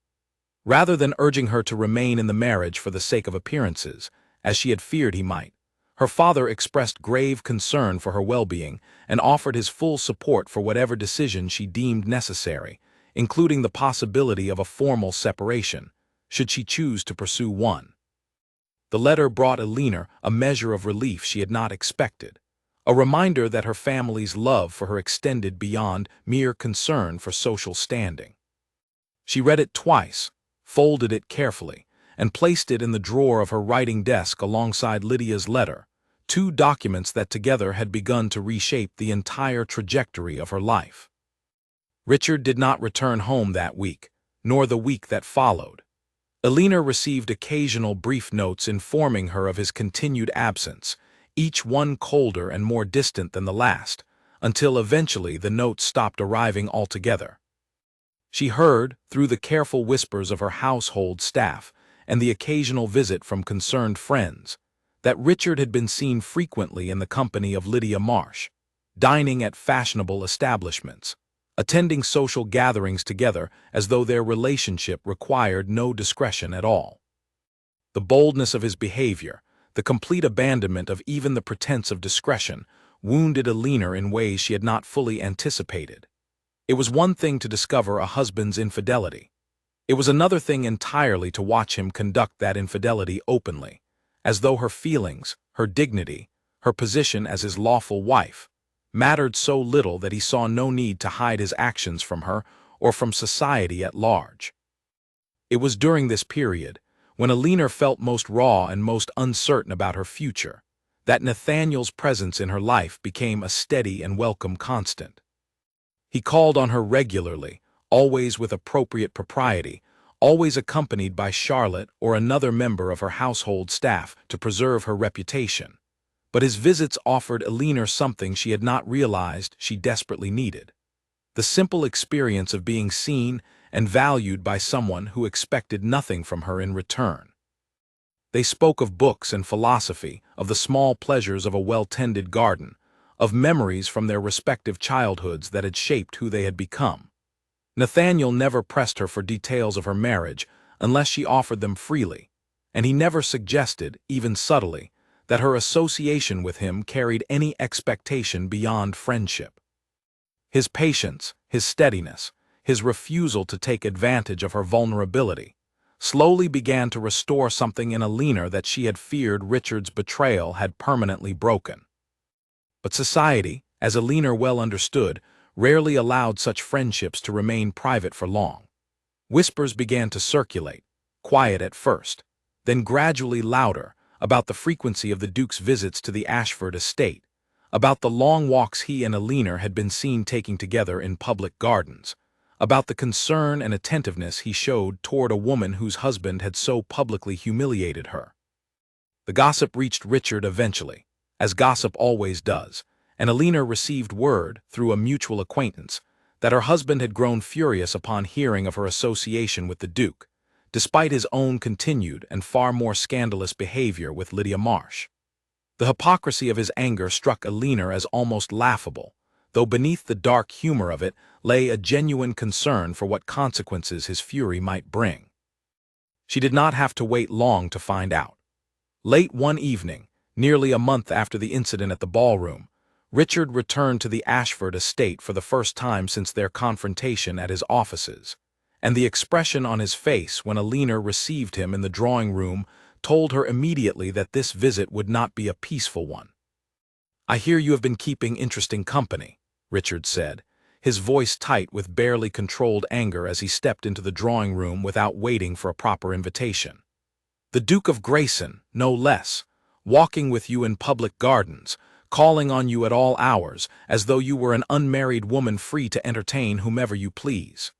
S1: Rather than urging her to remain in the marriage for the sake of appearances, as she had feared he might, her father expressed grave concern for her well-being and offered his full support for whatever decision she deemed necessary, including the possibility of a formal separation, should she choose to pursue one. The letter brought Alina a measure of relief she had not expected, a reminder that her family's love for her extended beyond mere concern for social standing. She read it twice, folded it carefully, and placed it in the drawer of her writing desk alongside Lydia's letter, two documents that together had begun to reshape the entire trajectory of her life. Richard did not return home that week, nor the week that followed. Alina received occasional brief notes informing her of his continued absence, each one colder and more distant than the last, until eventually the notes stopped arriving altogether. She heard, through the careful whispers of her household staff and the occasional visit from concerned friends, that Richard had been seen frequently in the company of Lydia Marsh, dining at fashionable establishments, attending social gatherings together as though their relationship required no discretion at all. The boldness of his behavior, the complete abandonment of even the pretense of discretion, wounded Alina in ways she had not fully anticipated. It was one thing to discover a husband's infidelity. It was another thing entirely to watch him conduct that infidelity openly, as though her feelings, her dignity, her position as his lawful wife, mattered so little that he saw no need to hide his actions from her or from society at large. It was during this period, when Alina felt most raw and most uncertain about her future, that Nathaniel's presence in her life became a steady and welcome constant. He called on her regularly, always with appropriate propriety, always accompanied by Charlotte or another member of her household staff to preserve her reputation. But his visits offered Alina something she had not realized she desperately needed: the simple experience of being seen and valued by someone who expected nothing from her in return. They spoke of books and philosophy, of the small pleasures of a well-tended garden, of memories from their respective childhoods that had shaped who they had become. Nathaniel never pressed her for details of her marriage unless she offered them freely, and he never suggested, even subtly, that her association with him carried any expectation beyond friendship. His patience, his steadiness, his refusal to take advantage of her vulnerability, slowly began to restore something in Alina that she had feared Richard's betrayal had permanently broken. But society, as Alina well understood, rarely allowed such friendships to remain private for long. Whispers began to circulate, quiet at first, then gradually louder, about the frequency of the Duke's visits to the Ashford estate, about the long walks he and Alina had been seen taking together in public gardens, about the concern and attentiveness he showed toward a woman whose husband had so publicly humiliated her. The gossip reached Richard eventually, as gossip always does, and Alina received word, through a mutual acquaintance, that her husband had grown furious upon hearing of her association with the Duke, despite his own continued and far more scandalous behavior with Lydia Marsh. The hypocrisy of his anger struck Alina as almost laughable, though beneath the dark humor of it lay a genuine concern for what consequences his fury might bring. She did not have to wait long to find out. Late one evening, nearly a month after the incident at the ballroom, Richard returned to the Ashford estate for the first time since their confrontation at his offices, and the expression on his face when Alina received him in the drawing-room told her immediately that this visit would not be a peaceful one. "I hear you have been keeping interesting company," Richard said, his voice tight with barely controlled anger as he stepped into the drawing-room without waiting for a proper invitation. "The Duke of Grayson, no less, walking with you in public gardens, calling on you at all hours, as though you were an unmarried woman free to entertain whomever you please."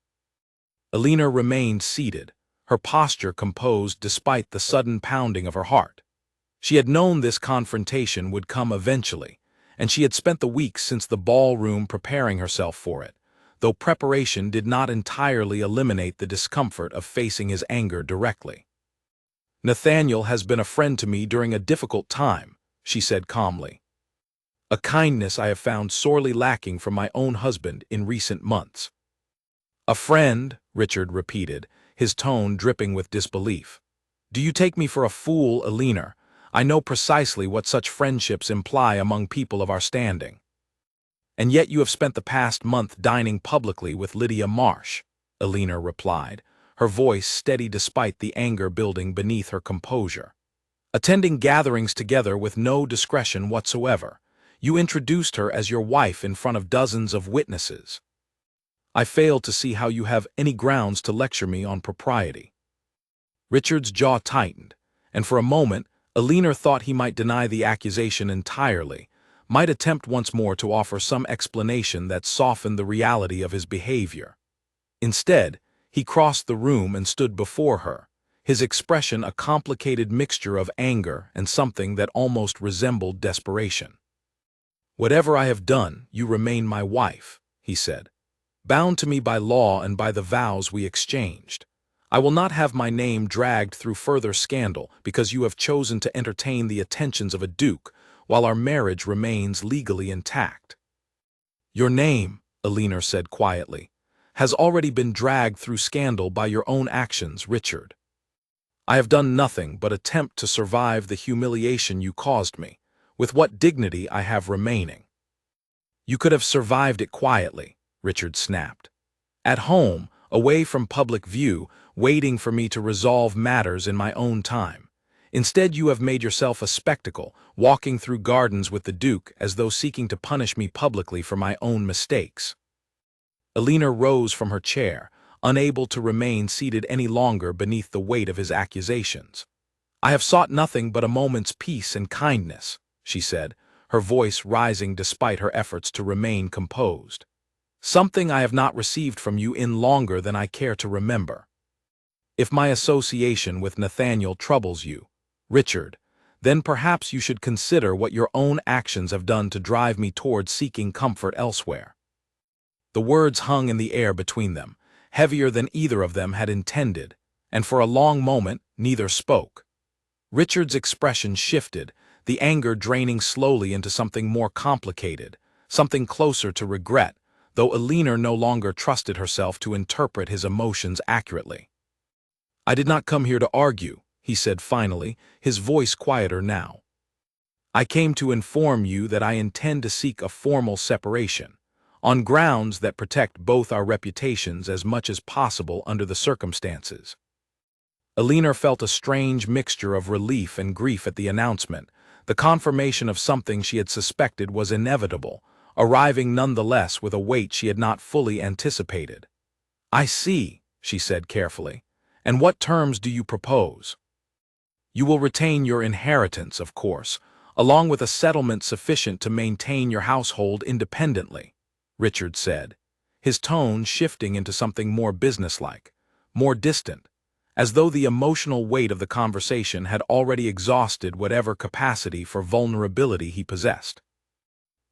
S1: Alina remained seated, her posture composed despite the sudden pounding of her heart. She had known this confrontation would come eventually, and she had spent the weeks since the ballroom preparing herself for it, though preparation did not entirely eliminate the discomfort of facing his anger directly. "Nathaniel has been a friend to me during a difficult time," she said calmly. "A kindness I have found sorely lacking from my own husband in recent months." "A friend," Richard repeated, his tone dripping with disbelief. "Do you take me for a fool, Alina? I know precisely what such friendships imply among people of our standing." "And yet you have spent the past month dining publicly with Lydia Marsh," Alina replied, her voice steady despite the anger building beneath her composure. "Attending gatherings together with no discretion whatsoever. You introduced her as your wife in front of dozens of witnesses. I fail to see how you have any grounds to lecture me on propriety." Richard's jaw tightened, and for a moment Alina thought he might deny the accusation entirely, might attempt once more to offer some explanation that softened the reality of his behavior. Instead, he crossed the room and stood before her, his expression a complicated mixture of anger and something that almost resembled desperation. "Whatever I have done, you remain my wife," he said, "bound to me by law and by the vows we exchanged. I will not have my name dragged through further scandal because you have chosen to entertain the attentions of a duke while our marriage remains legally intact." "Your name," Alina said quietly, "has already been dragged through scandal by your own actions, Richard. I have done nothing but attempt to survive the humiliation you caused me, with what dignity I have remaining." "You could have survived it quietly," Richard snapped. "At home, away from public view, waiting for me to resolve matters in my own time. Instead, you have made yourself a spectacle, walking through gardens with the Duke as though seeking to punish me publicly for my own mistakes." Alina rose from her chair, unable to remain seated any longer beneath the weight of his accusations. "I have sought nothing but a moment's peace and kindness," she said, her voice rising despite her efforts to remain composed. "Something I have not received from you in longer than I care to remember. If my association with Nathaniel troubles you, Richard, then perhaps you should consider what your own actions have done to drive me towards seeking comfort elsewhere." The words hung in the air between them, heavier than either of them had intended, and for a long moment neither spoke. Richard's expression shifted, the anger draining slowly into something more complicated, something closer to regret, though Alina no longer trusted herself to interpret his emotions accurately. "I did not come here to argue," he said finally, his voice quieter now. I came to inform you that I intend to seek a formal separation, on grounds that protect both our reputations as much as possible under the circumstances. Alina felt a strange mixture of relief and grief at the announcement, the confirmation of something she had suspected was inevitable, arriving nonetheless with a weight she had not fully anticipated. I see, she said carefully. And what terms do you propose? You will retain your inheritance, of course, along with a settlement sufficient to maintain your household independently, Richard said, his tone shifting into something more businesslike, more distant, as though the emotional weight of the conversation had already exhausted whatever capacity for vulnerability he possessed.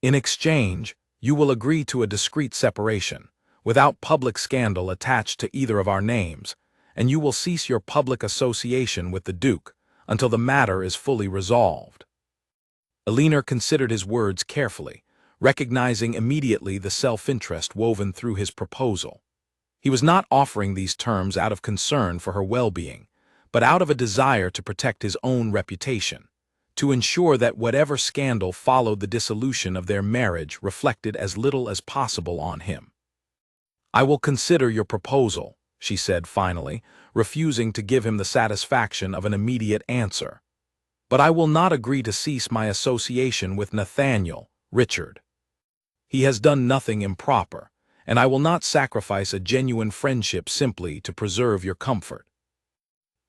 S1: In exchange, you will agree to a discreet separation, without public scandal attached to either of our names, and you will cease your public association with the Duke until the matter is fully resolved. Alina considered his words carefully, recognizing immediately the self-interest woven through his proposal. He was not offering these terms out of concern for her well-being, but out of a desire to protect his own reputation, to ensure that whatever scandal followed the dissolution of their marriage reflected as little as possible on him. I will consider your proposal, she said finally, refusing to give him the satisfaction of an immediate answer. But I will not agree to cease my association with Nathaniel, Richard. He has done nothing improper, and I will not sacrifice a genuine friendship simply to preserve your comfort.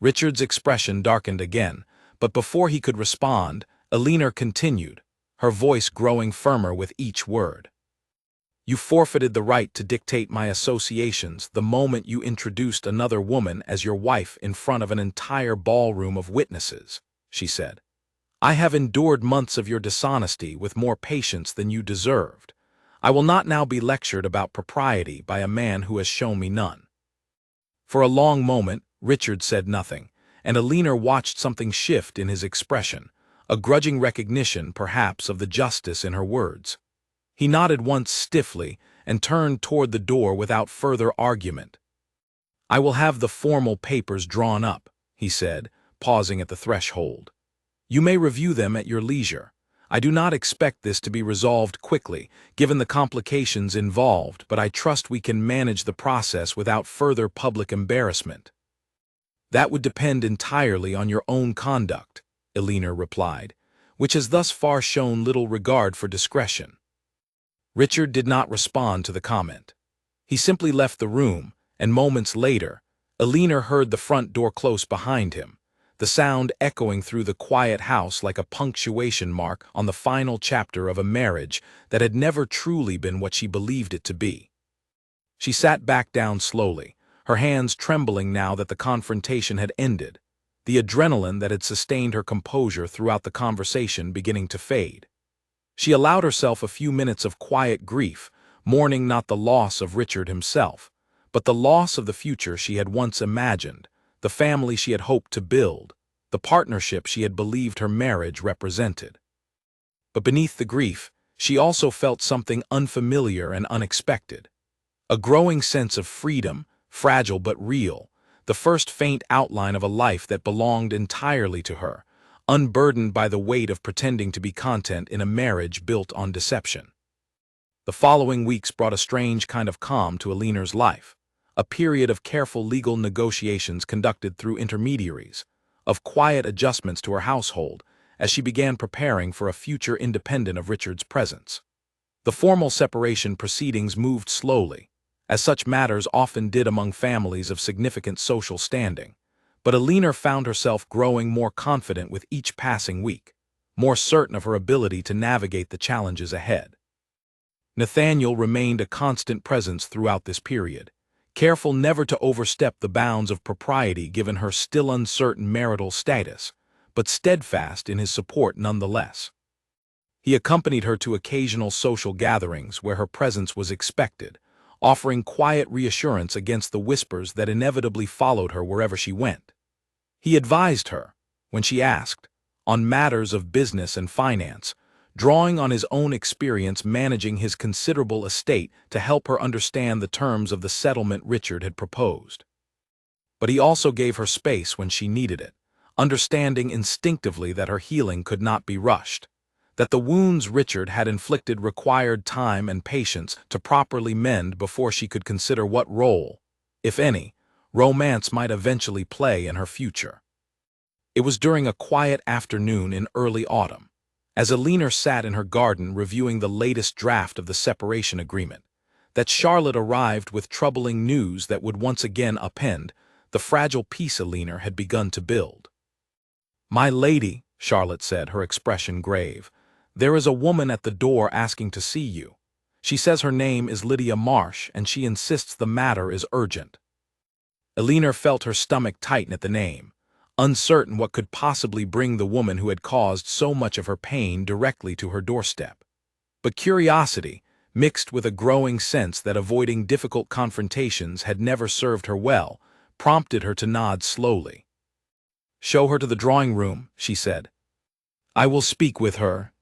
S1: Richard's expression darkened again, but before he could respond, Alina continued, her voice growing firmer with each word. You forfeited the right to dictate my associations the moment you introduced another woman as your wife in front of an entire ballroom of witnesses, she said. I have endured months of your dishonesty with more patience than you deserved. I will not now be lectured about propriety by a man who has shown me none. For a long moment, Richard said nothing, and Alina watched something shift in his expression, a grudging recognition, perhaps, of the justice in her words. He nodded once stiffly and turned toward the door without further argument. I will have the formal papers drawn up, he said, pausing at the threshold. You may review them at your leisure. I do not expect this to be resolved quickly, given the complications involved, but I trust we can manage the process without further public embarrassment. That would depend entirely on your own conduct, Alina replied, which has thus far shown little regard for discretion. Richard did not respond to the comment. He simply left the room, and moments later, Alina heard the front door close behind him, the sound echoing through the quiet house like a punctuation mark on the final chapter of a marriage that had never truly been what she believed it to be. She sat back down slowly, her hands trembling now that the confrontation had ended, the adrenaline that had sustained her composure throughout the conversation beginning to fade. She allowed herself a few minutes of quiet grief, mourning not the loss of Richard himself, but the loss of the future she had once imagined, the family she had hoped to build, the partnership she had believed her marriage represented. But beneath the grief, she also felt something unfamiliar and unexpected. A growing sense of freedom, fragile but real, the first faint outline of a life that belonged entirely to her, unburdened by the weight of pretending to be content in a marriage built on deception. The following weeks brought a strange kind of calm to Alina's life, a period of careful legal negotiations conducted through intermediaries, of quiet adjustments to her household as she began preparing for a future independent of Richard's presence. The formal separation proceedings moved slowly, as such matters often did among families of significant social standing, but Alina found herself growing more confident with each passing week, more certain of her ability to navigate the challenges ahead. Nathaniel remained a constant presence throughout this period, careful never to overstep the bounds of propriety given her still uncertain marital status, but steadfast in his support nonetheless. He accompanied her to occasional social gatherings where her presence was expected, offering quiet reassurance against the whispers that inevitably followed her wherever she went. He advised her, when she asked, on matters of business and finance, drawing on his own experience managing his considerable estate to help her understand the terms of the settlement Richard had proposed. But he also gave her space when she needed it, understanding instinctively that her healing could not be rushed, that the wounds Richard had inflicted required time and patience to properly mend before she could consider what role, if any, romance might eventually play in her future. It was during a quiet afternoon in early autumn, as Alina sat in her garden reviewing the latest draft of the separation agreement, that Charlotte arrived with troubling news that would once again upend the fragile peace Alina had begun to build. "My lady," Charlotte said, her expression grave, "there is a woman at the door asking to see you. She says her name is Lydia Marsh, and she insists the matter is urgent." Alina felt her stomach tighten at the name, uncertain what could possibly bring the woman who had caused so much of her pain directly to her doorstep. But curiosity, mixed with a growing sense that avoiding difficult confrontations had never served her well, prompted her to nod slowly. "Show her to the drawing room," she said. "I will speak with her."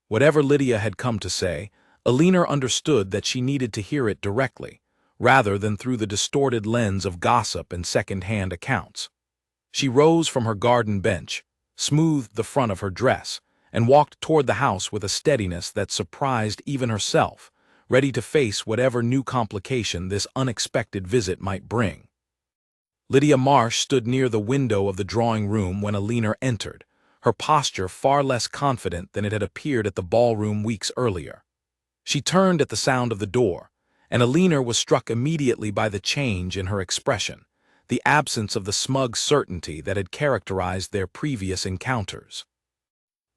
S1: Whatever Lydia had come to say, Alina understood that she needed to hear it directly, rather than through the distorted lens of gossip and second-hand accounts. She rose from her garden bench, smoothed the front of her dress, and walked toward the house with a steadiness that surprised even herself, ready to face whatever new complication this unexpected visit might bring. Lydia Marsh stood near the window of the drawing room when Alina entered, her posture far less confident than it had appeared at the ballroom weeks earlier. She turned at the sound of the door, and Alina was struck immediately by the change in her expression, the absence of the smug certainty that had characterized their previous encounters.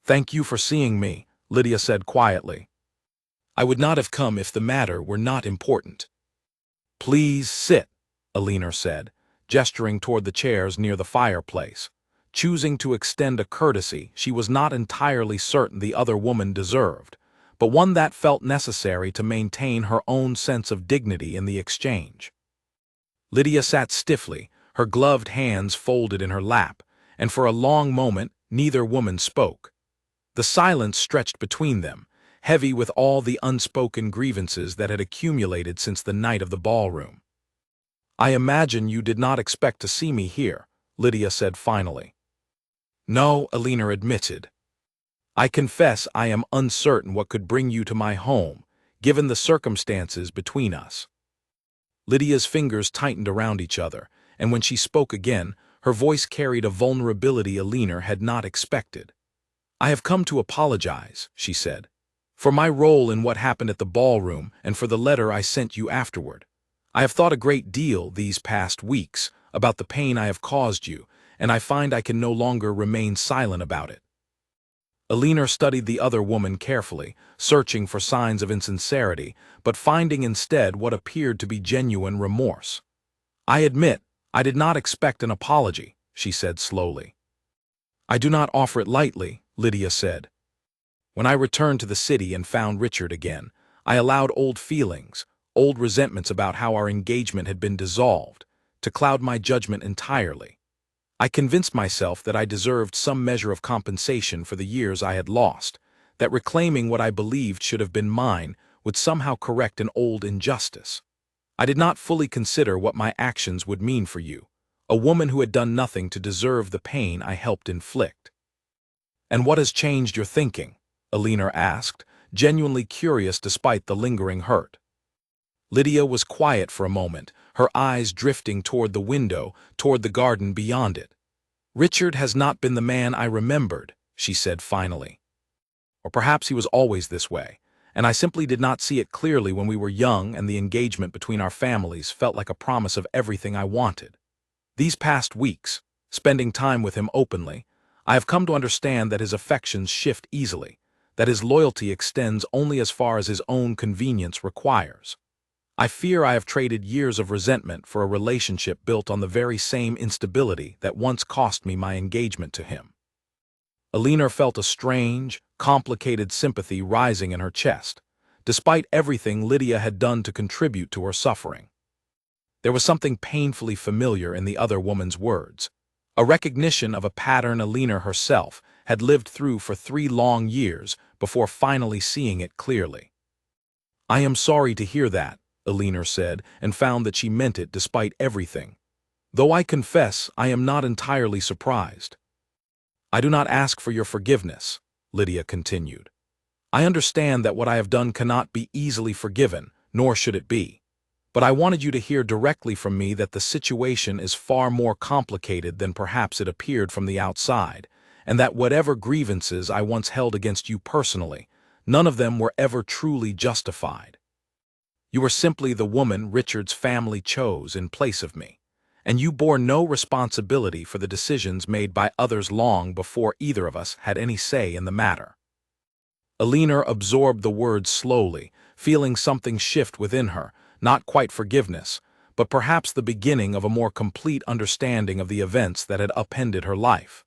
S1: "Thank you for seeing me," Lydia said quietly. "I would not have come if the matter were not important." "Please sit," Alina said, gesturing toward the chairs near the fireplace, choosing to extend a courtesy she was not entirely certain the other woman deserved, but one that felt necessary to maintain her own sense of dignity in the exchange. Lydia sat stiffly, her gloved hands folded in her lap, and for a long moment neither woman spoke. The silence stretched between them, heavy with all the unspoken grievances that had accumulated since the night of the ballroom. "I imagine you did not expect to see me here," Lydia said finally. "No," Alina admitted. "I confess I am uncertain what could bring you to my home, given the circumstances between us." Lydia's fingers tightened around each other, and when she spoke again, her voice carried a vulnerability Alina had not expected. "I have come to apologize," she said, "for my role in what happened at the ballroom and for the letter I sent you afterward. I have thought a great deal these past weeks about the pain I have caused you, and I find I can no longer remain silent about it." Alina studied the other woman carefully, searching for signs of insincerity, but finding instead what appeared to be genuine remorse. "I admit, I did not expect an apology," she said slowly. "I do not offer it lightly," Lydia said. "When I returned to the city and found Richard again, I allowed old feelings, old resentments about how our engagement had been dissolved, to cloud my judgment entirely. I convinced myself that I deserved some measure of compensation for the years I had lost, that reclaiming what I believed should have been mine would somehow correct an old injustice. I did not fully consider what my actions would mean for you, a woman who had done nothing to deserve the pain I helped inflict." "And what has changed your thinking?" Alina asked, genuinely curious despite the lingering hurt. Lydia was quiet for a moment, her eyes drifting toward the window, toward the garden beyond it. "Richard has not been the man I remembered," she said finally. "Or perhaps he was always this way, and I simply did not see it clearly when we were young and the engagement between our families felt like a promise of everything I wanted. These past weeks, spending time with him openly, I have come to understand that his affections shift easily, that his loyalty extends only as far as his own convenience requires. I fear I have traded years of resentment for a relationship built on the very same instability that once cost me my engagement to him." Alina felt a strange, complicated sympathy rising in her chest, despite everything Lydia had done to contribute to her suffering. There was something painfully familiar in the other woman's words, a recognition of a pattern Alina herself had lived through for 3 long years before finally seeing it clearly. "I am sorry to hear that," Alina said, and found that she meant it despite everything. "Though I confess I am not entirely surprised. I do not ask for your forgiveness, Lydia continued. I understand that what I have done cannot be easily forgiven, nor should it be. But I wanted you to hear directly from me that the situation is far more complicated than perhaps it appeared from the outside, and that whatever grievances I once held against you personally, none of them were ever truly justified. You were simply the woman Richard's family chose in place of me, and you bore no responsibility for the decisions made by others long before either of us had any say in the matter. Elinor absorbed the words slowly, feeling something shift within her, not quite forgiveness, but perhaps the beginning of a more complete understanding of the events that had upended her life.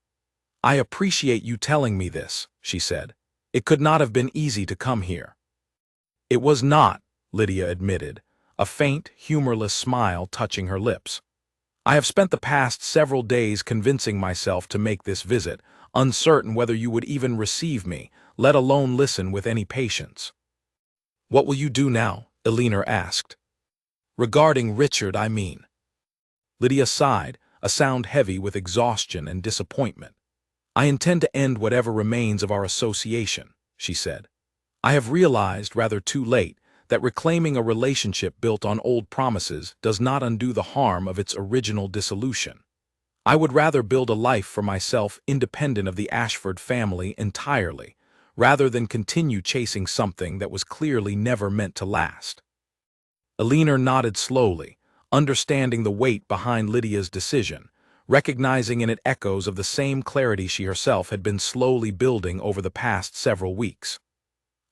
S1: I appreciate you telling me this, she said. It could not have been easy to come here. It was not, Lydia admitted, a faint, humorless smile touching her lips. I have spent the past several days convincing myself to make this visit, uncertain whether you would even receive me, let alone listen with any patience. What will you do now? Elinor asked. Regarding Richard, I mean. Lydia sighed, a sound heavy with exhaustion and disappointment. I intend to end whatever remains of our association, she said. I have realized, rather too late, that reclaiming a relationship built on old promises does not undo the harm of its original dissolution. I would rather build a life for myself independent of the Ashford family entirely, rather than continue chasing something that was clearly never meant to last. Elinor nodded slowly, understanding the weight behind Lydia's decision, recognizing in it echoes of the same clarity she herself had been slowly building over the past several weeks.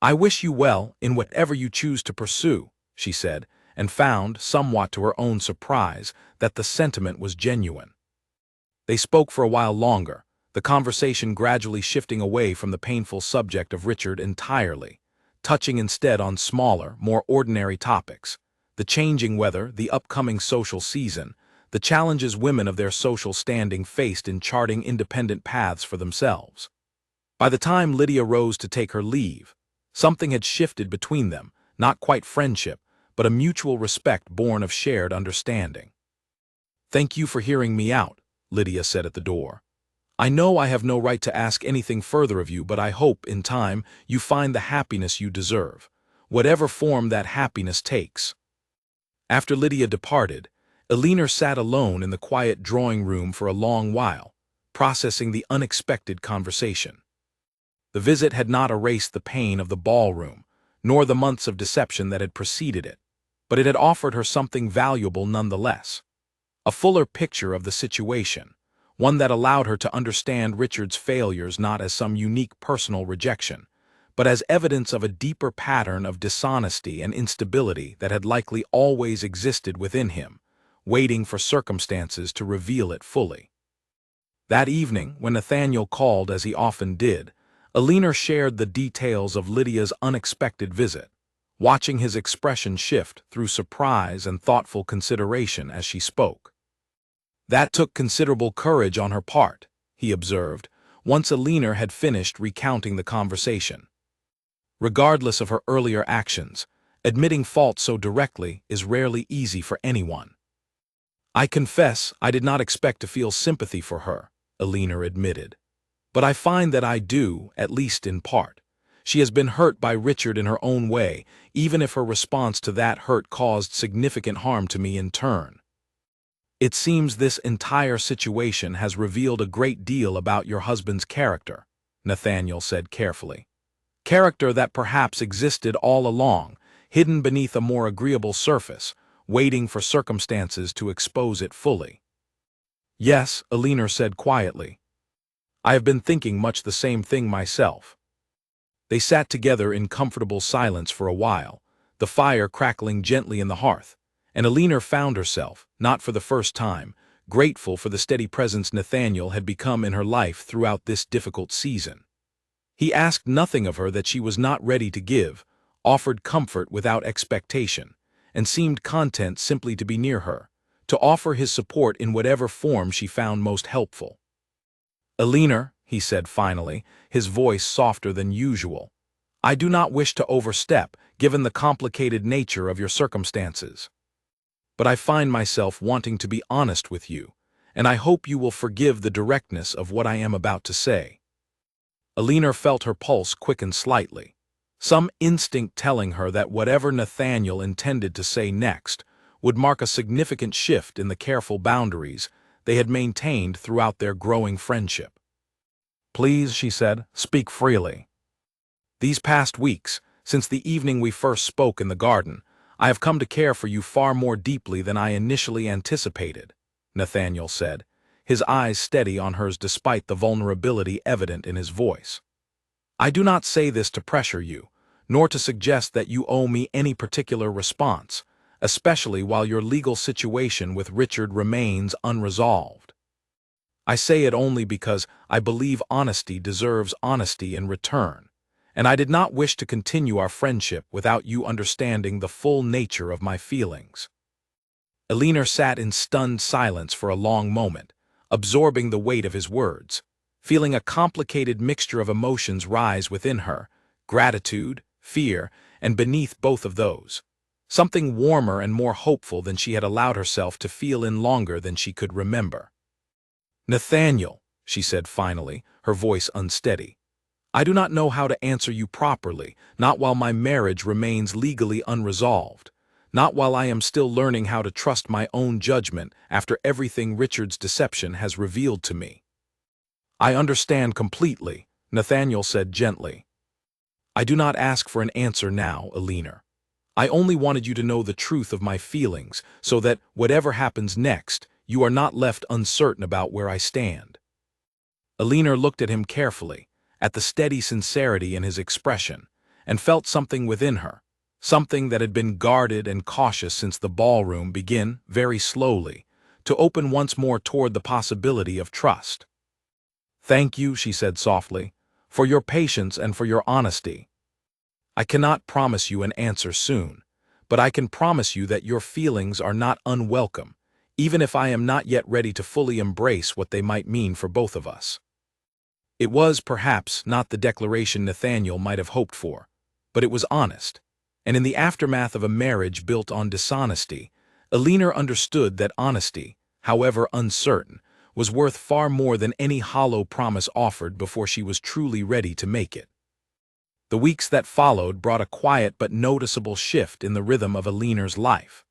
S1: I wish you well in whatever you choose to pursue, she said, and found, somewhat to her own surprise, that the sentiment was genuine. They spoke for a while longer, the conversation gradually shifting away from the painful subject of Richard entirely, touching instead on smaller, more ordinary topics: the changing weather, the upcoming social season, the challenges women of their social standing faced in charting independent paths for themselves. By the time Lydia rose to take her leave, something had shifted between them, not quite friendship, but a mutual respect born of shared understanding. Thank you for hearing me out, Lydia said at the door. I know I have no right to ask anything further of you, but I hope, in time, you find the happiness you deserve, whatever form that happiness takes. After Lydia departed, Elinor sat alone in the quiet drawing room for a long while, processing the unexpected conversation. The visit had not erased the pain of the ballroom, nor the months of deception that had preceded it, but it had offered her something valuable nonetheless. A fuller picture of the situation, one that allowed her to understand Richard's failures not as some unique personal rejection, but as evidence of a deeper pattern of dishonesty and instability that had likely always existed within him, waiting for circumstances to reveal it fully. That evening, when Nathaniel called as he often did, Elinor shared the details of Lydia's unexpected visit, watching his expression shift through surprise and thoughtful consideration as she spoke. That took considerable courage on her part, he observed, once Elinor had finished recounting the conversation. Regardless of her earlier actions, admitting fault so directly is rarely easy for anyone. I confess I did not expect to feel sympathy for her, Elinor admitted. But I find that I do, at least in part. She has been hurt by Richard in her own way, even if her response to that hurt caused significant harm to me in turn. It seems this entire situation has revealed a great deal about your husband's character, Nathaniel said carefully. Character that perhaps existed all along, hidden beneath a more agreeable surface, waiting for circumstances to expose it fully. Yes, Elinor said quietly. I have been thinking much the same thing myself. They sat together in comfortable silence for a while, the fire crackling gently in the hearth, and Elinor found herself, not for the first time, grateful for the steady presence Nathaniel had become in her life throughout this difficult season. He asked nothing of her that she was not ready to give, offered comfort without expectation, and seemed content simply to be near her, to offer his support in whatever form she found most helpful. Elinor, he said finally, his voice softer than usual, I do not wish to overstep, given the complicated nature of your circumstances. But I find myself wanting to be honest with you, and I hope you will forgive the directness of what I am about to say." Alina felt her pulse quicken slightly, some instinct telling her that whatever Nathaniel intended to say next would mark a significant shift in the careful boundaries they had maintained throughout their growing friendship. "Please," she said, "speak freely. These past weeks, since the evening we first spoke in the garden, I have come to care for you far more deeply than I initially anticipated," Nathaniel said, his eyes steady on hers despite the vulnerability evident in his voice. "I do not say this to pressure you, nor to suggest that you owe me any particular response, especially while your legal situation with Richard remains unresolved. I say it only because I believe honesty deserves honesty in return, and I did not wish to continue our friendship without you understanding the full nature of my feelings." Alina sat in stunned silence for a long moment, absorbing the weight of his words, feeling a complicated mixture of emotions rise within her: gratitude, fear, and beneath both of those, something warmer and more hopeful than she had allowed herself to feel in longer than she could remember. "Nathaniel," she said finally, her voice unsteady, "I do not know how to answer you properly, not while my marriage remains legally unresolved, not while I am still learning how to trust my own judgment after everything Richard's deception has revealed to me." "I understand completely," Nathaniel said gently. "I do not ask for an answer now, Alina. I only wanted you to know the truth of my feelings, so that, whatever happens next, you are not left uncertain about where I stand." Alina looked at him carefully, at the steady sincerity in his expression, and felt something within her, something that had been guarded and cautious since the ballroom, begin, very slowly, to open once more toward the possibility of trust. "Thank you," she said softly, "for your patience and for your honesty. I cannot promise you an answer soon, but I can promise you that your feelings are not unwelcome, even if I am not yet ready to fully embrace what they might mean for both of us." It was, perhaps, not the declaration Nathaniel might have hoped for, but it was honest, and in the aftermath of a marriage built on dishonesty, Alina understood that honesty, however uncertain, was worth far more than any hollow promise offered before she was truly ready to make it. The weeks that followed brought a quiet but noticeable shift in the rhythm of Alina's life.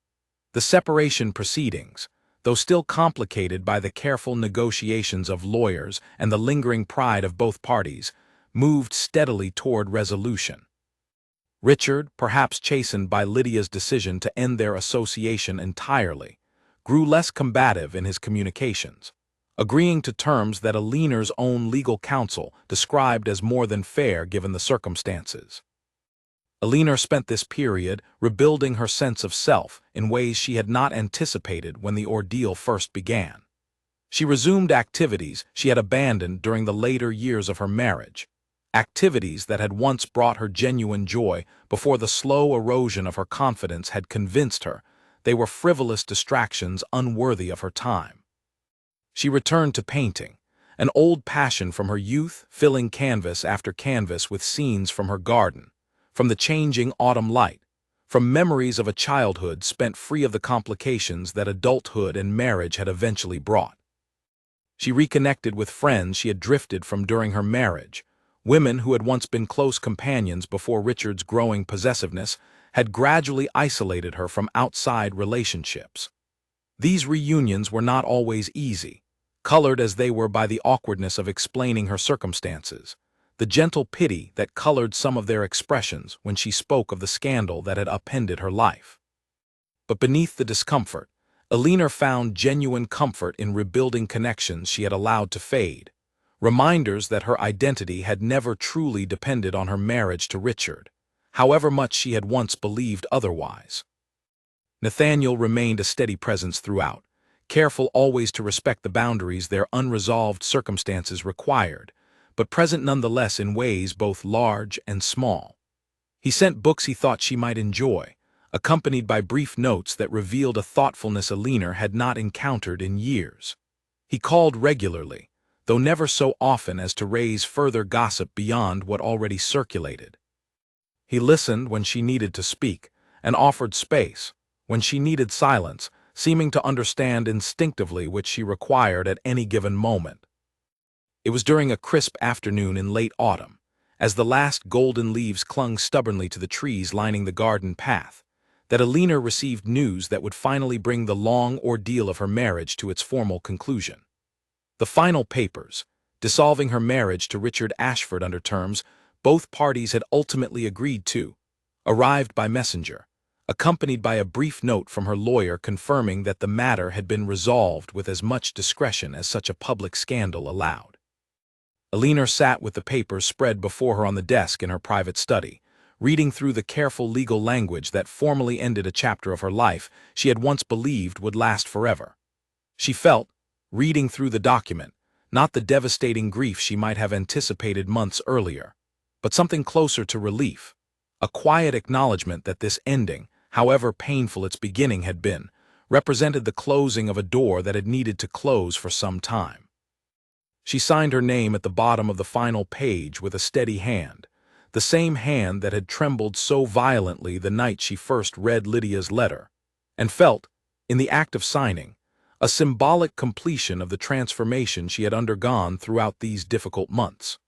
S1: The separation proceedings, though still complicated by the careful negotiations of lawyers and the lingering pride of both parties, moved steadily toward resolution. Richard, perhaps chastened by Lydia's decision to end their association entirely, grew less combative in his communications, agreeing to terms that Alina's own legal counsel described as more than fair given the circumstances. Alina spent this period rebuilding her sense of self in ways she had not anticipated when the ordeal first began. She resumed activities she had abandoned during the later years of her marriage, activities that had once brought her genuine joy before the slow erosion of her confidence had convinced her they were frivolous distractions unworthy of her time. She returned to painting, an old passion from her youth, filling canvas after canvas with scenes from her garden, from the changing autumn light, from memories of a childhood spent free of the complications that adulthood and marriage had eventually brought. She reconnected with friends she had drifted from during her marriage, women who had once been close companions before Richard's growing possessiveness had gradually isolated her from outside relationships. These reunions were not always easy, colored as they were by the awkwardness of explaining her circumstances, the gentle pity that colored some of their expressions when she spoke of the scandal that had upended her life. But beneath the discomfort, Alina found genuine comfort in rebuilding connections she had allowed to fade, reminders that her identity had never truly depended on her marriage to Richard, however much she had once believed otherwise. Nathaniel remained a steady presence throughout, careful always to respect the boundaries their unresolved circumstances required, but present nonetheless in ways both large and small. He sent books he thought she might enjoy, accompanied by brief notes that revealed a thoughtfulness Alina had not encountered in years. He called regularly, though never so often as to raise further gossip beyond what already circulated. He listened when she needed to speak, and offered space, when she needed silence, seeming to understand instinctively which she required at any given moment. It was during a crisp afternoon in late autumn, as the last golden leaves clung stubbornly to the trees lining the garden path, that Alina received news that would finally bring the long ordeal of her marriage to its formal conclusion. The final papers, dissolving her marriage to Richard Ashford under terms both parties had ultimately agreed to, arrived by messenger, accompanied by a brief note from her lawyer confirming that the matter had been resolved with as much discretion as such a public scandal allowed. Alina sat with the papers spread before her on the desk in her private study, reading through the careful legal language that formally ended a chapter of her life she had once believed would last forever. She felt, reading through the document, not the devastating grief she might have anticipated months earlier, but something closer to relief, a quiet acknowledgement that this ending, however painful its beginning had been, represented the closing of a door that had needed to close for some time. She signed her name at the bottom of the final page with a steady hand, the same hand that had trembled so violently the night she first read Lydia's letter, and felt, in the act of signing, a symbolic completion of the transformation she had undergone throughout these difficult months.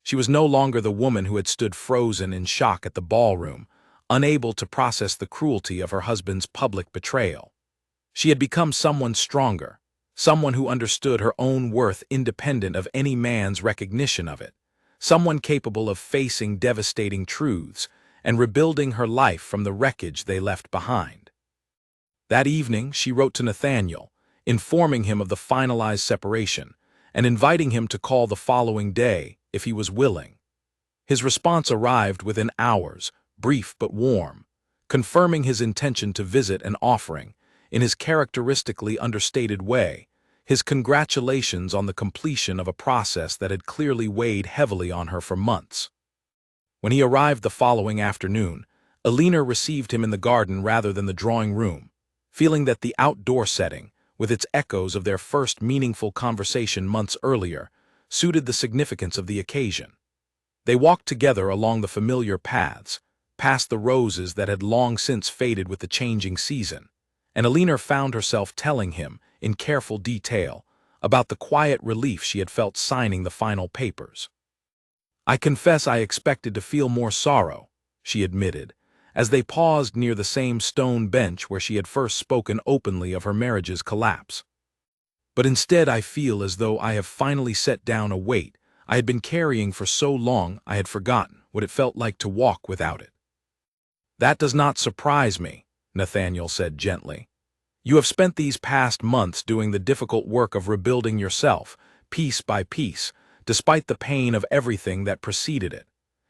S1: She was no longer the woman who had stood frozen in shock at the ballroom, unable to process the cruelty of her husband's public betrayal. She had become someone stronger, someone who understood her own worth independent of any man's recognition of it, someone capable of facing devastating truths and rebuilding her life from the wreckage they left behind. That evening, she wrote to Nathaniel, informing him of the finalized separation and inviting him to call the following day if he was willing. His response arrived within hours, brief but warm, confirming his intention to visit and offering, in his characteristically understated way, his congratulations on the completion of a process that had clearly weighed heavily on her for months. When he arrived the following afternoon, Alina received him in the garden rather than the drawing room, feeling that the outdoor setting, with its echoes of their first meaningful conversation months earlier, suited the significance of the occasion. They walked together along the familiar paths, past the roses that had long since faded with the changing season, and Alina found herself telling him, in careful detail, about the quiet relief she had felt signing the final papers. "I confess I expected to feel more sorrow," she admitted, as they paused near the same stone bench where she had first spoken openly of her marriage's collapse. "But instead I feel as though I have finally set down a weight I had been carrying for so long I had forgotten what it felt like to walk without it." "That does not surprise me," Nathaniel said gently. "You have spent these past months doing the difficult work of rebuilding yourself, piece by piece, despite the pain of everything that preceded it.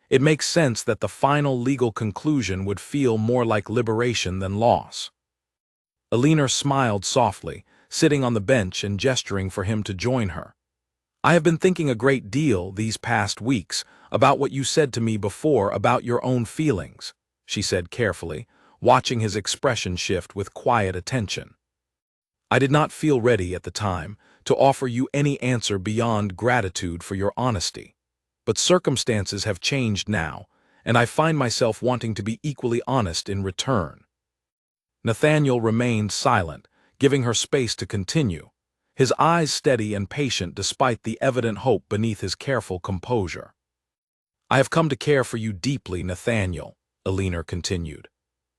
S1: It makes sense that the final legal conclusion would feel more like liberation than loss." Alina smiled softly, sitting on the bench and gesturing for him to join her. "I have been thinking a great deal these past weeks about what you said to me before about your own feelings," she said carefully, watching his expression shift with quiet attention. "I did not feel ready at the time to offer you any answer beyond gratitude for your honesty. But circumstances have changed now, and I find myself wanting to be equally honest in return." Nathaniel remained silent, giving her space to continue, his eyes steady and patient despite the evident hope beneath his careful composure. "I have come to care for you deeply, Nathaniel," Alina continued.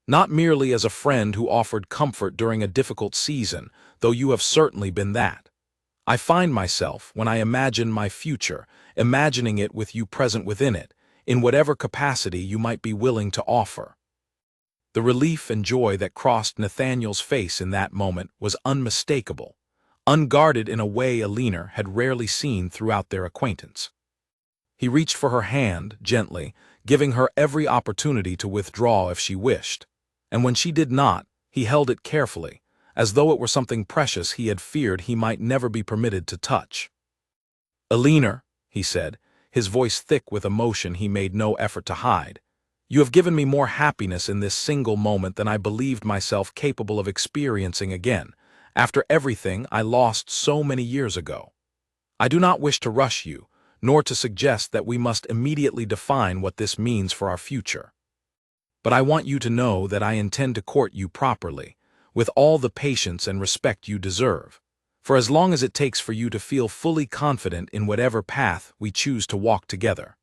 S1: "Not merely as a friend who offered comfort during a difficult season, though you have certainly been that. I find myself, when I imagine my future, imagining it with you present within it, in whatever capacity you might be willing to offer." The relief and joy that crossed Nathaniel's face in that moment was unmistakable, unguarded in a way Alina had rarely seen throughout their acquaintance. He reached for her hand, gently, giving her every opportunity to withdraw if she wished, and when she did not, he held it carefully, as though it were something precious he had feared he might never be permitted to touch. "Alina," he said, his voice thick with emotion he made no effort to hide, "you have given me more happiness in this single moment than I believed myself capable of experiencing again, after everything I lost so many years ago. I do not wish to rush you, nor to suggest that we must immediately define what this means for our future. But I want you to know that I intend to court you properly, with all the patience and respect you deserve, for as long as it takes for you to feel fully confident in whatever path we choose to walk together."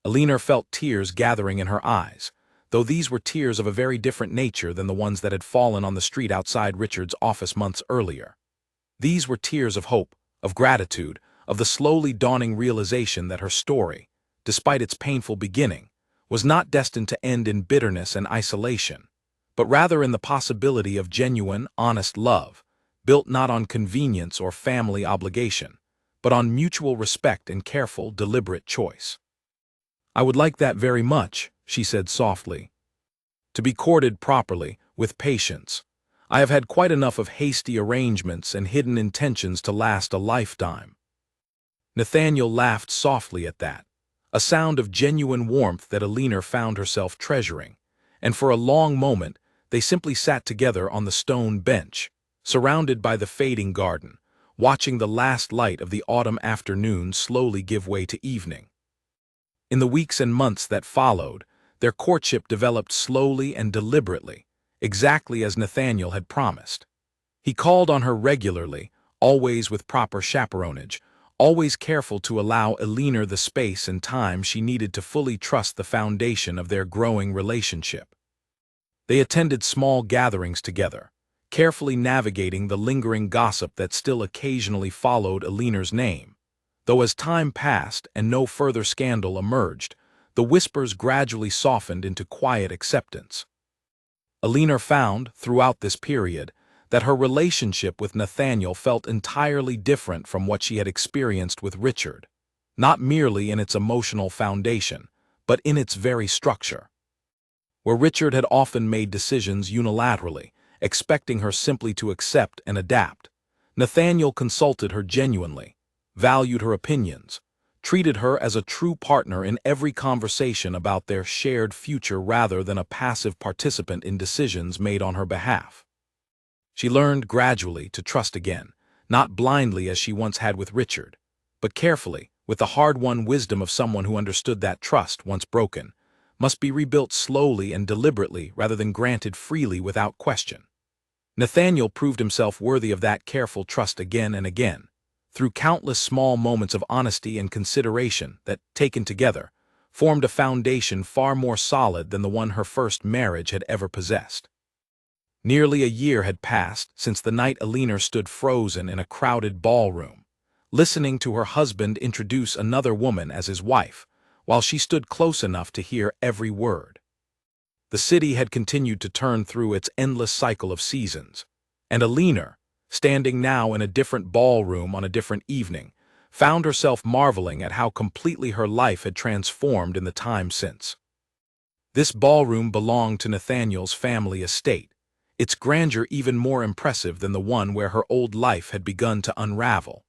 S1: Alina felt tears gathering in her eyes, though these were tears of a very different nature than the ones that had fallen on the street outside Richard's office months earlier. These were tears of hope, of gratitude, of the slowly dawning realization that her story, despite its painful beginning, was not destined to end in bitterness and isolation, but rather in the possibility of genuine, honest love, built not on convenience or family obligation, but on mutual respect and careful, deliberate choice. "I would like that very much," she said softly. "To be courted properly, with patience. I have had quite enough of hasty arrangements and hidden intentions to last a lifetime." Nathaniel laughed softly at that, a sound of genuine warmth that Alina found herself treasuring, and for a long moment they simply sat together on the stone bench, surrounded by the fading garden, watching the last light of the autumn afternoon slowly give way to evening. In the weeks and months that followed, their courtship developed slowly and deliberately, exactly as Nathaniel had promised. He called on her regularly, always with proper chaperonage, always careful to allow Alina the space and time she needed to fully trust the foundation of their growing relationship. They attended small gatherings together, carefully navigating the lingering gossip that still occasionally followed Alina's name. Though as time passed and no further scandal emerged, the whispers gradually softened into quiet acceptance. Alina found, throughout this period, that her relationship with Nathaniel felt entirely different from what she had experienced with Richard, not merely in its emotional foundation, but in its very structure. Where Richard had often made decisions unilaterally, expecting her simply to accept and adapt, Nathaniel consulted her genuinely, valued her opinions, treated her as a true partner in every conversation about their shared future rather than a passive participant in decisions made on her behalf. She learned gradually to trust again, not blindly as she once had with Richard, but carefully, with the hard-won wisdom of someone who understood that trust, once broken, must be rebuilt slowly and deliberately rather than granted freely without question. Nathaniel proved himself worthy of that careful trust again and again, through countless small moments of honesty and consideration that, taken together, formed a foundation far more solid than the one her first marriage had ever possessed. Nearly a year had passed since the night Alina stood frozen in a crowded ballroom, listening to her husband introduce another woman as his wife, while she stood close enough to hear every word. The city had continued to turn through its endless cycle of seasons, and Alina, standing now in a different ballroom on a different evening, found herself marveling at how completely her life had transformed in the time since. This ballroom belonged to Nathaniel's family estate, its grandeur even more impressive than the one where her old life had begun to unravel,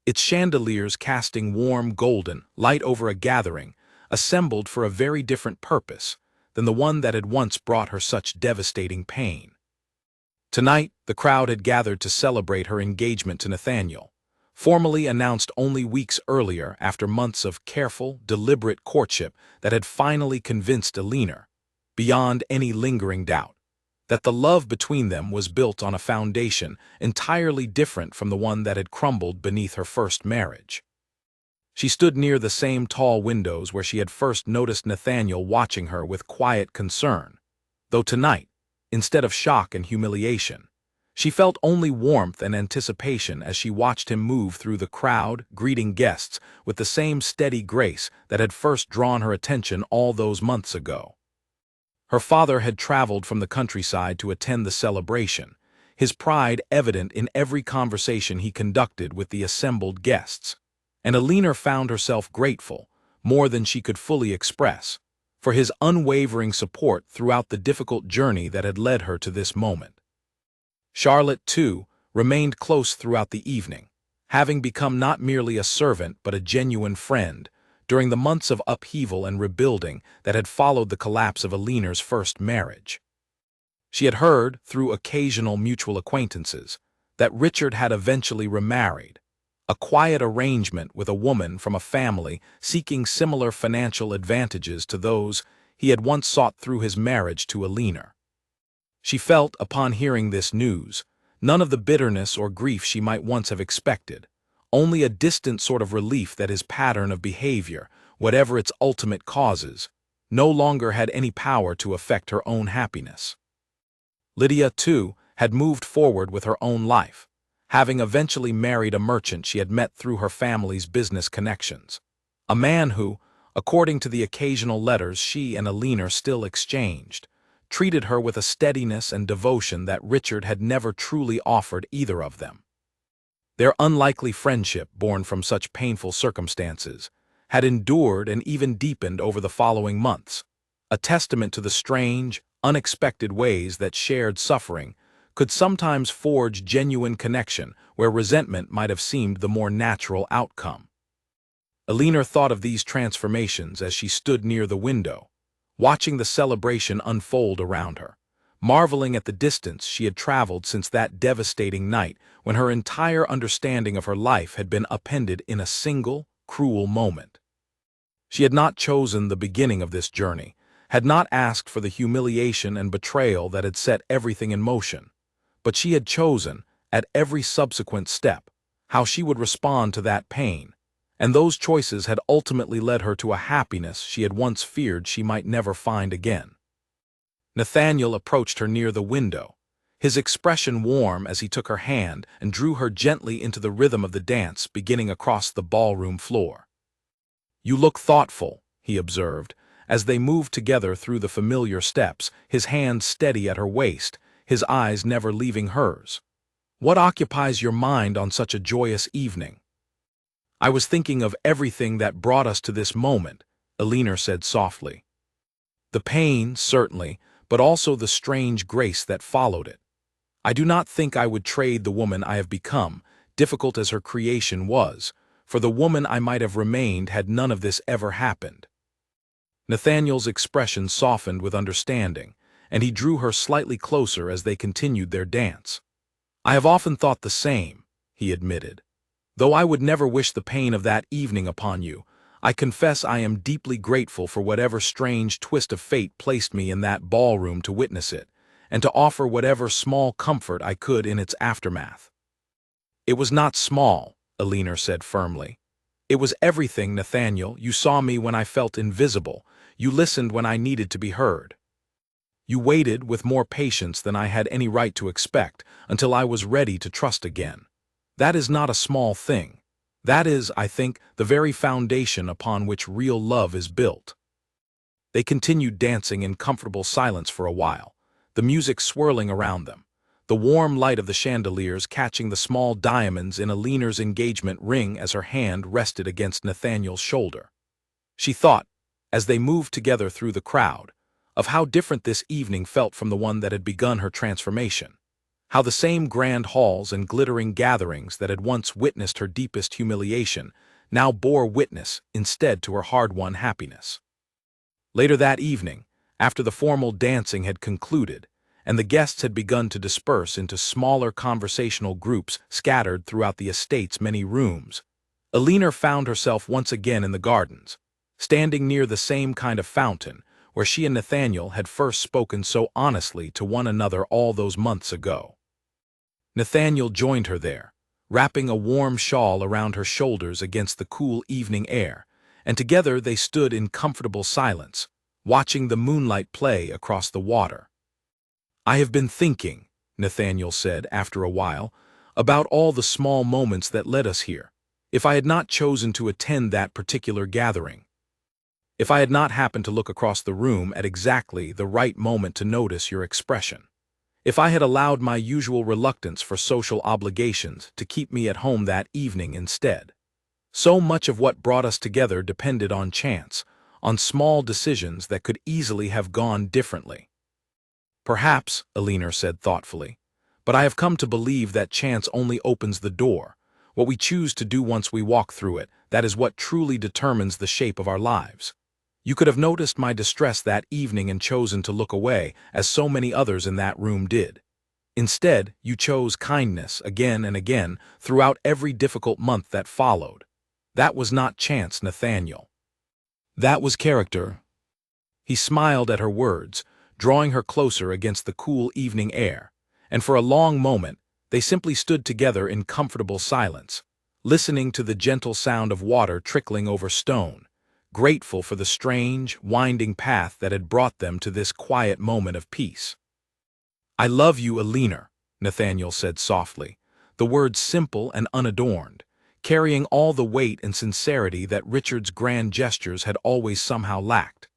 S1: its chandeliers casting warm golden light over a gathering assembled for a very different purpose than the one that had once brought her such devastating pain. Tonight, the crowd had gathered to celebrate her engagement to Nathaniel, formally announced only weeks earlier after months of careful, deliberate courtship that had finally convinced Alina, beyond any lingering doubt, that the love between them was built on a foundation entirely different from the one that had crumbled beneath her first marriage. She stood near the same tall windows where she had first noticed Nathaniel watching her with quiet concern, though tonight, instead of shock and humiliation, she felt only warmth and anticipation as she watched him move through the crowd, greeting guests with the same steady grace that had first drawn her attention all those months ago. Her father had traveled from the countryside to attend the celebration, his pride evident in every conversation he conducted with the assembled guests, and Alina found herself grateful, more than she could fully express, for his unwavering support throughout the difficult journey that had led her to this moment. Charlotte, too, remained close throughout the evening, having become not merely a servant but a genuine friend during the months of upheaval and rebuilding that had followed the collapse of Alina's first marriage. She had heard, through occasional mutual acquaintances, that Richard had eventually remarried, a quiet arrangement with a woman from a family seeking similar financial advantages to those he had once sought through his marriage to Alina. She felt, upon hearing this news, none of the bitterness or grief she might once have expected, only a distant sort of relief that his pattern of behavior, whatever its ultimate causes, no longer had any power to affect her own happiness. Lydia, too, had moved forward with her own life, having eventually married a merchant she had met through her family's business connections, a man who, according to the occasional letters she and Alina still exchanged, treated her with a steadiness and devotion that Richard had never truly offered either of them. Their unlikely friendship, born from such painful circumstances, had endured and even deepened over the following months, a testament to the strange, unexpected ways that shared suffering could sometimes forge genuine connection where resentment might have seemed the more natural outcome. Alina thought of these transformations as she stood near the window, watching the celebration unfold around her, marveling at the distance she had traveled since that devastating night when her entire understanding of her life had been upended in a single, cruel moment. She had not chosen the beginning of this journey, had not asked for the humiliation and betrayal that had set everything in motion, but she had chosen, at every subsequent step, how she would respond to that pain, and those choices had ultimately led her to a happiness she had once feared she might never find again. Nathaniel approached her near the window, his expression warm as he took her hand and drew her gently into the rhythm of the dance beginning across the ballroom floor. "You look thoughtful," he observed, as they moved together through the familiar steps, his hand steady at her waist, his eyes never leaving hers. "What occupies your mind on such a joyous evening?" "I was thinking of everything that brought us to this moment," Alina said softly. "The pain, certainly, but also the strange grace that followed it. I do not think I would trade the woman I have become, difficult as her creation was, for the woman I might have remained had none of this ever happened." Nathaniel's expression softened with understanding, and he drew her slightly closer as they continued their dance. "I have often thought the same," he admitted. "Though I would never wish the pain of that evening upon you, I confess I am deeply grateful for whatever strange twist of fate placed me in that ballroom to witness it, and to offer whatever small comfort I could in its aftermath." "It was not small," Alina said firmly. "It was everything, Nathaniel. You saw me when I felt invisible. You listened when I needed to be heard. You waited with more patience than I had any right to expect until I was ready to trust again. That is not a small thing. That is, I think, the very foundation upon which real love is built." They continued dancing in comfortable silence for a while, the music swirling around them, the warm light of the chandeliers catching the small diamonds in Alina's engagement ring as her hand rested against Nathaniel's shoulder. She thought, as they moved together through the crowd, of how different this evening felt from the one that had begun her transformation, how the same grand halls and glittering gatherings that had once witnessed her deepest humiliation now bore witness instead to her hard-won happiness. Later that evening, after the formal dancing had concluded, and the guests had begun to disperse into smaller conversational groups scattered throughout the estate's many rooms, Alina found herself once again in the gardens, standing near the same kind of fountain where she and Nathaniel had first spoken so honestly to one another all those months ago. Nathaniel joined her there, wrapping a warm shawl around her shoulders against the cool evening air, and together they stood in comfortable silence, watching the moonlight play across the water. "I have been thinking," Nathaniel said after a while, "about all the small moments that led us here. If I had not chosen to attend that particular gathering, if I had not happened to look across the room at exactly the right moment to notice your expression, if I had allowed my usual reluctance for social obligations to keep me at home that evening instead. So much of what brought us together depended on chance, on small decisions that could easily have gone differently." "Perhaps," Alina said thoughtfully, "but I have come to believe that chance only opens the door. What we choose to do once we walk through it, that is what truly determines the shape of our lives. You could have noticed my distress that evening and chosen to look away, as so many others in that room did. Instead, you chose kindness again and again throughout every difficult month that followed. That was not chance, Nathaniel. That was character." He smiled at her words, drawing her closer against the cool evening air, and for a long moment they simply stood together in comfortable silence, listening to the gentle sound of water trickling over stone, grateful for the strange, winding path that had brought them to this quiet moment of peace. "I love you, Alina," Nathaniel said softly, the words simple and unadorned, carrying all the weight and sincerity that Richard's grand gestures had always somehow lacked.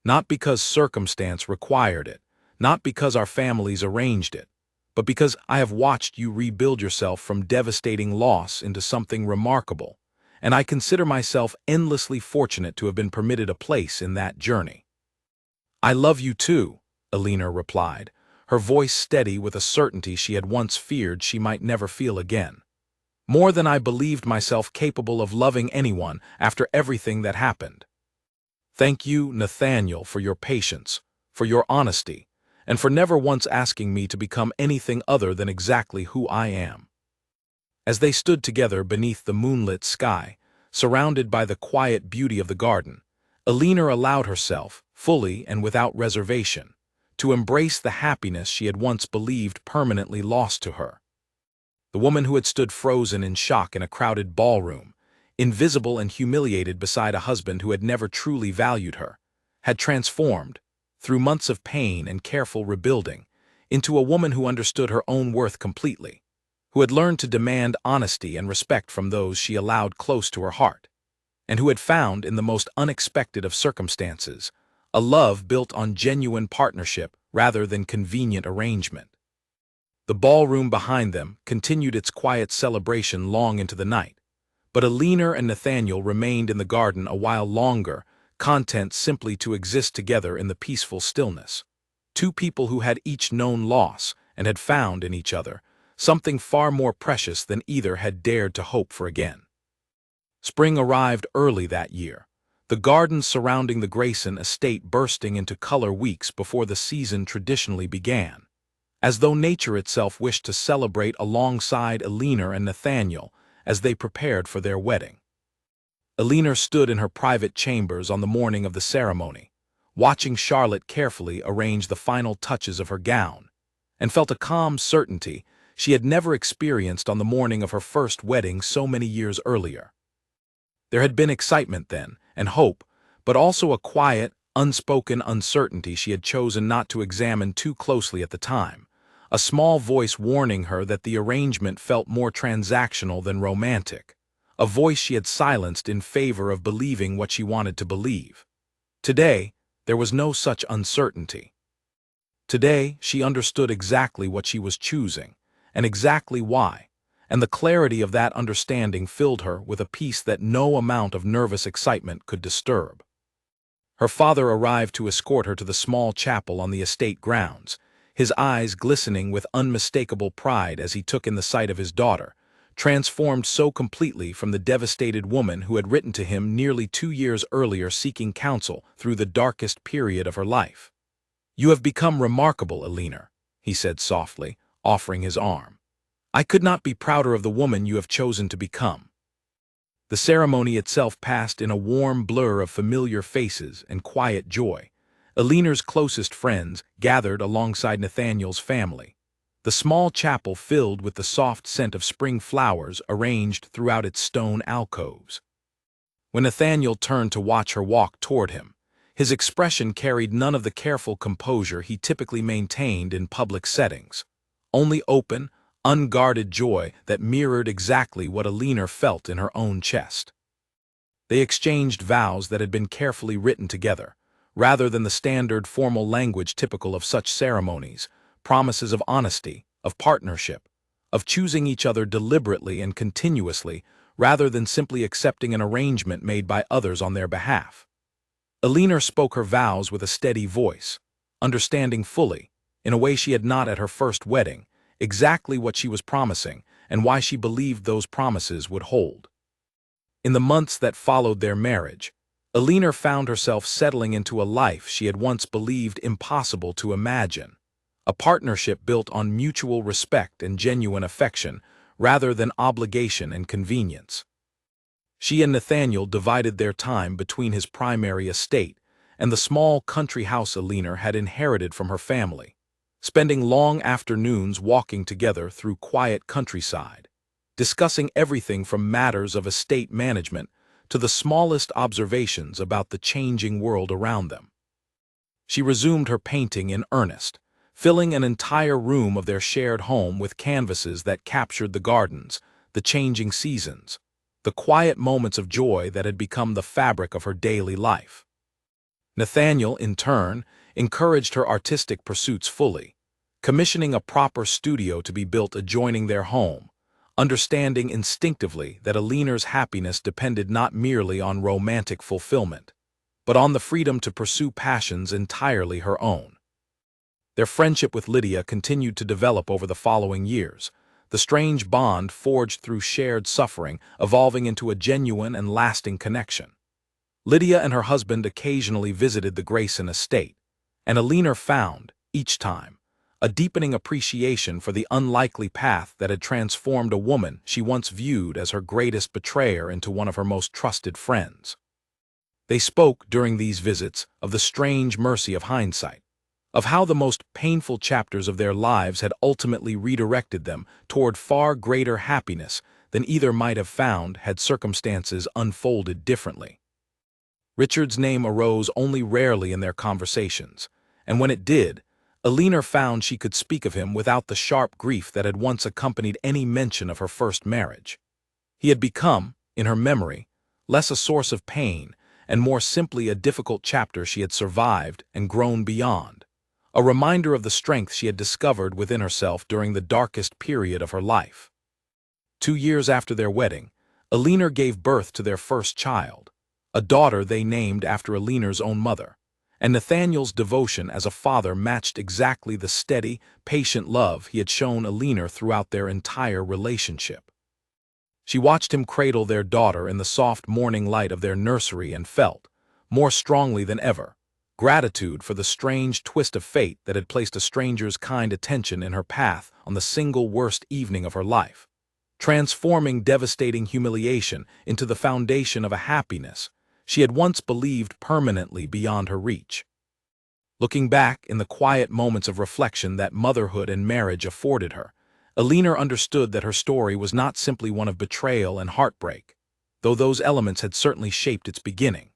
S1: Not because circumstance required it, not because our families arranged it, but because I have watched you rebuild yourself from devastating loss into something remarkable, and I consider myself endlessly fortunate to have been permitted a place in that journey. "I love you too," Alina replied, her voice steady with a certainty she had once feared she might never feel again. "More than I believed myself capable of loving anyone after everything that happened. Thank you, Nathaniel, for your patience, for your honesty, and for never once asking me to become anything other than exactly who I am." As they stood together beneath the moonlit sky, surrounded by the quiet beauty of the garden, Alina allowed herself, fully and without reservation, to embrace the happiness she had once believed permanently lost to her. The woman who had stood frozen in shock in a crowded ballroom, invisible and humiliated beside a husband who had never truly valued her, had transformed, through months of pain and careful rebuilding, into a woman who understood her own worth completely, who had learned to demand honesty and respect from those she allowed close to her heart, and who had found, in the most unexpected of circumstances, a love built on genuine partnership rather than convenient arrangement. The ballroom behind them continued its quiet celebration long into the night, but Alina and Nathaniel remained in the garden a while longer, content simply to exist together in the peaceful stillness. Two people who had each known loss and had found in each other something far more precious than either had dared to hope for again. Spring arrived early that year, the gardens surrounding the Grayson estate bursting into color weeks before the season traditionally began, as though nature itself wished to celebrate alongside Alina and Nathaniel as they prepared for their wedding. Alina stood in her private chambers on the morning of the ceremony, watching Charlotte carefully arrange the final touches of her gown, and felt a calm certainty she had never experienced on the morning of her first wedding so many years earlier. There had been excitement then, and hope, but also a quiet, unspoken uncertainty she had chosen not to examine too closely at the time, a small voice warning her that the arrangement felt more transactional than romantic, a voice she had silenced in favor of believing what she wanted to believe. Today, there was no such uncertainty. Today, she understood exactly what she was choosing, and exactly why, and the clarity of that understanding filled her with a peace that no amount of nervous excitement could disturb. Her father arrived to escort her to the small chapel on the estate grounds, his eyes glistening with unmistakable pride as he took in the sight of his daughter, transformed so completely from the devastated woman who had written to him nearly 2 years earlier seeking counsel through the darkest period of her life. "You have become remarkable, Alina," he said softly, offering his arm. "I could not be prouder of the woman you have chosen to become." The ceremony itself passed in a warm blur of familiar faces and quiet joy. Alina's closest friends gathered alongside Nathaniel's family, the small chapel filled with the soft scent of spring flowers arranged throughout its stone alcoves. When Nathaniel turned to watch her walk toward him, his expression carried none of the careful composure he typically maintained in public settings, only open, unguarded joy that mirrored exactly what Alina felt in her own chest. They exchanged vows that had been carefully written together, rather than the standard formal language typical of such ceremonies, promises of honesty, of partnership, of choosing each other deliberately and continuously, rather than simply accepting an arrangement made by others on their behalf. Alina spoke her vows with a steady voice, understanding fully, in a way she had not at her first wedding, exactly what she was promising and why she believed those promises would hold. In the months that followed their marriage, Alina found herself settling into a life she had once believed impossible to imagine, a partnership built on mutual respect and genuine affection rather than obligation and convenience. She and Nathaniel divided their time between his primary estate and the small country house Alina had inherited from her family, spending long afternoons walking together through quiet countryside, discussing everything from matters of estate management to the smallest observations about the changing world around them. She resumed her painting in earnest, filling an entire room of their shared home with canvases that captured the gardens, the changing seasons, the quiet moments of joy that had become the fabric of her daily life. Nathaniel, in turn, encouraged her artistic pursuits fully, commissioning a proper studio to be built adjoining their home, understanding instinctively that Alina's happiness depended not merely on romantic fulfillment, but on the freedom to pursue passions entirely her own. Their friendship with Lydia continued to develop over the following years, the strange bond forged through shared suffering evolving into a genuine and lasting connection. Lydia and her husband occasionally visited the Grayson estate, and Alina found, each time, a deepening appreciation for the unlikely path that had transformed a woman she once viewed as her greatest betrayer into one of her most trusted friends. They spoke during these visits of the strange mercy of hindsight, of how the most painful chapters of their lives had ultimately redirected them toward far greater happiness than either might have found had circumstances unfolded differently. Richard's name arose only rarely in their conversations, and when it did, Alina found she could speak of him without the sharp grief that had once accompanied any mention of her first marriage. He had become, in her memory, less a source of pain and more simply a difficult chapter she had survived and grown beyond, a reminder of the strength she had discovered within herself during the darkest period of her life. 2 years after their wedding, Alina gave birth to their first child, a daughter they named after Alina's own mother, and Nathaniel's devotion as a father matched exactly the steady, patient love he had shown Alina throughout their entire relationship. She watched him cradle their daughter in the soft morning light of their nursery and felt, more strongly than ever, gratitude for the strange twist of fate that had placed a stranger's kind attention in her path on the single worst evening of her life, transforming devastating humiliation into the foundation of a happiness she had once believed permanently beyond her reach. Looking back in the quiet moments of reflection that motherhood and marriage afforded her, Alina understood that her story was not simply one of betrayal and heartbreak, though those elements had certainly shaped its beginning.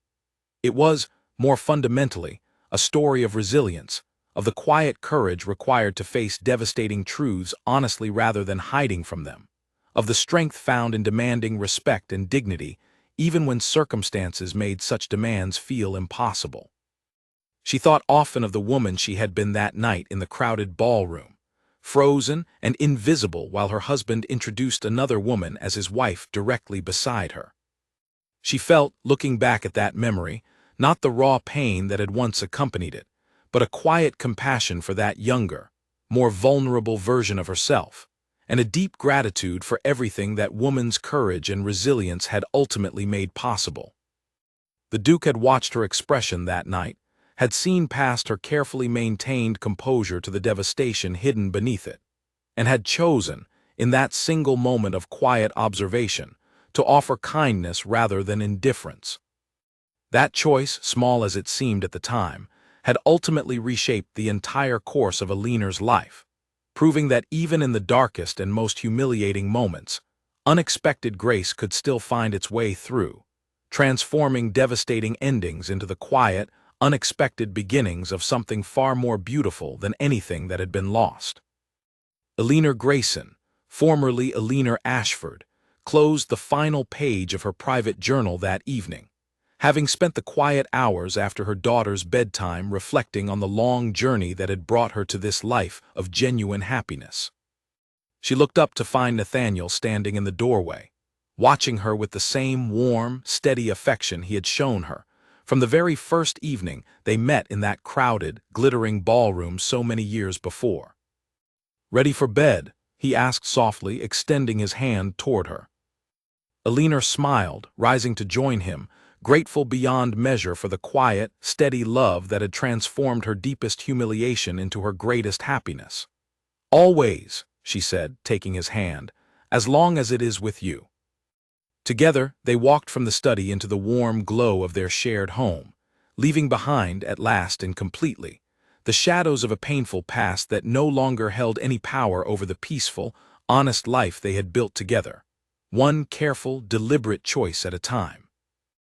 S1: It was, more fundamentally, a story of resilience, of the quiet courage required to face devastating truths honestly rather than hiding from them, of the strength found in demanding respect and dignity even when circumstances made such demands feel impossible. She thought often of the woman she had been that night in the crowded ballroom, frozen and invisible while her husband introduced another woman as his wife directly beside her. She felt, looking back at that memory, not the raw pain that had once accompanied it, but a quiet compassion for that younger, more vulnerable version of herself, and a deep gratitude for everything that woman's courage and resilience had ultimately made possible. The Duke had watched her expression that night, had seen past her carefully maintained composure to the devastation hidden beneath it, and had chosen, in that single moment of quiet observation, to offer kindness rather than indifference. That choice, small as it seemed at the time, had ultimately reshaped the entire course of Alina's life, proving that even in the darkest and most humiliating moments, unexpected grace could still find its way through, transforming devastating endings into the quiet, unexpected beginnings of something far more beautiful than anything that had been lost. Alina Grayson, formerly Alina Ashford, closed the final page of her private journal that evening, having spent the quiet hours after her daughter's bedtime reflecting on the long journey that had brought her to this life of genuine happiness. She looked up to find Nathaniel standing in the doorway, watching her with the same warm, steady affection he had shown her from the very first evening they met in that crowded, glittering ballroom so many years before. "Ready for bed?" he asked softly, extending his hand toward her. Alina smiled, rising to join him, grateful beyond measure for the quiet, steady love that had transformed her deepest humiliation into her greatest happiness. "Always," she said, taking his hand, "as long as it is with you." Together, they walked from the study into the warm glow of their shared home, leaving behind, at last and completely, the shadows of a painful past that no longer held any power over the peaceful, honest life they had built together, one careful, deliberate choice at a time.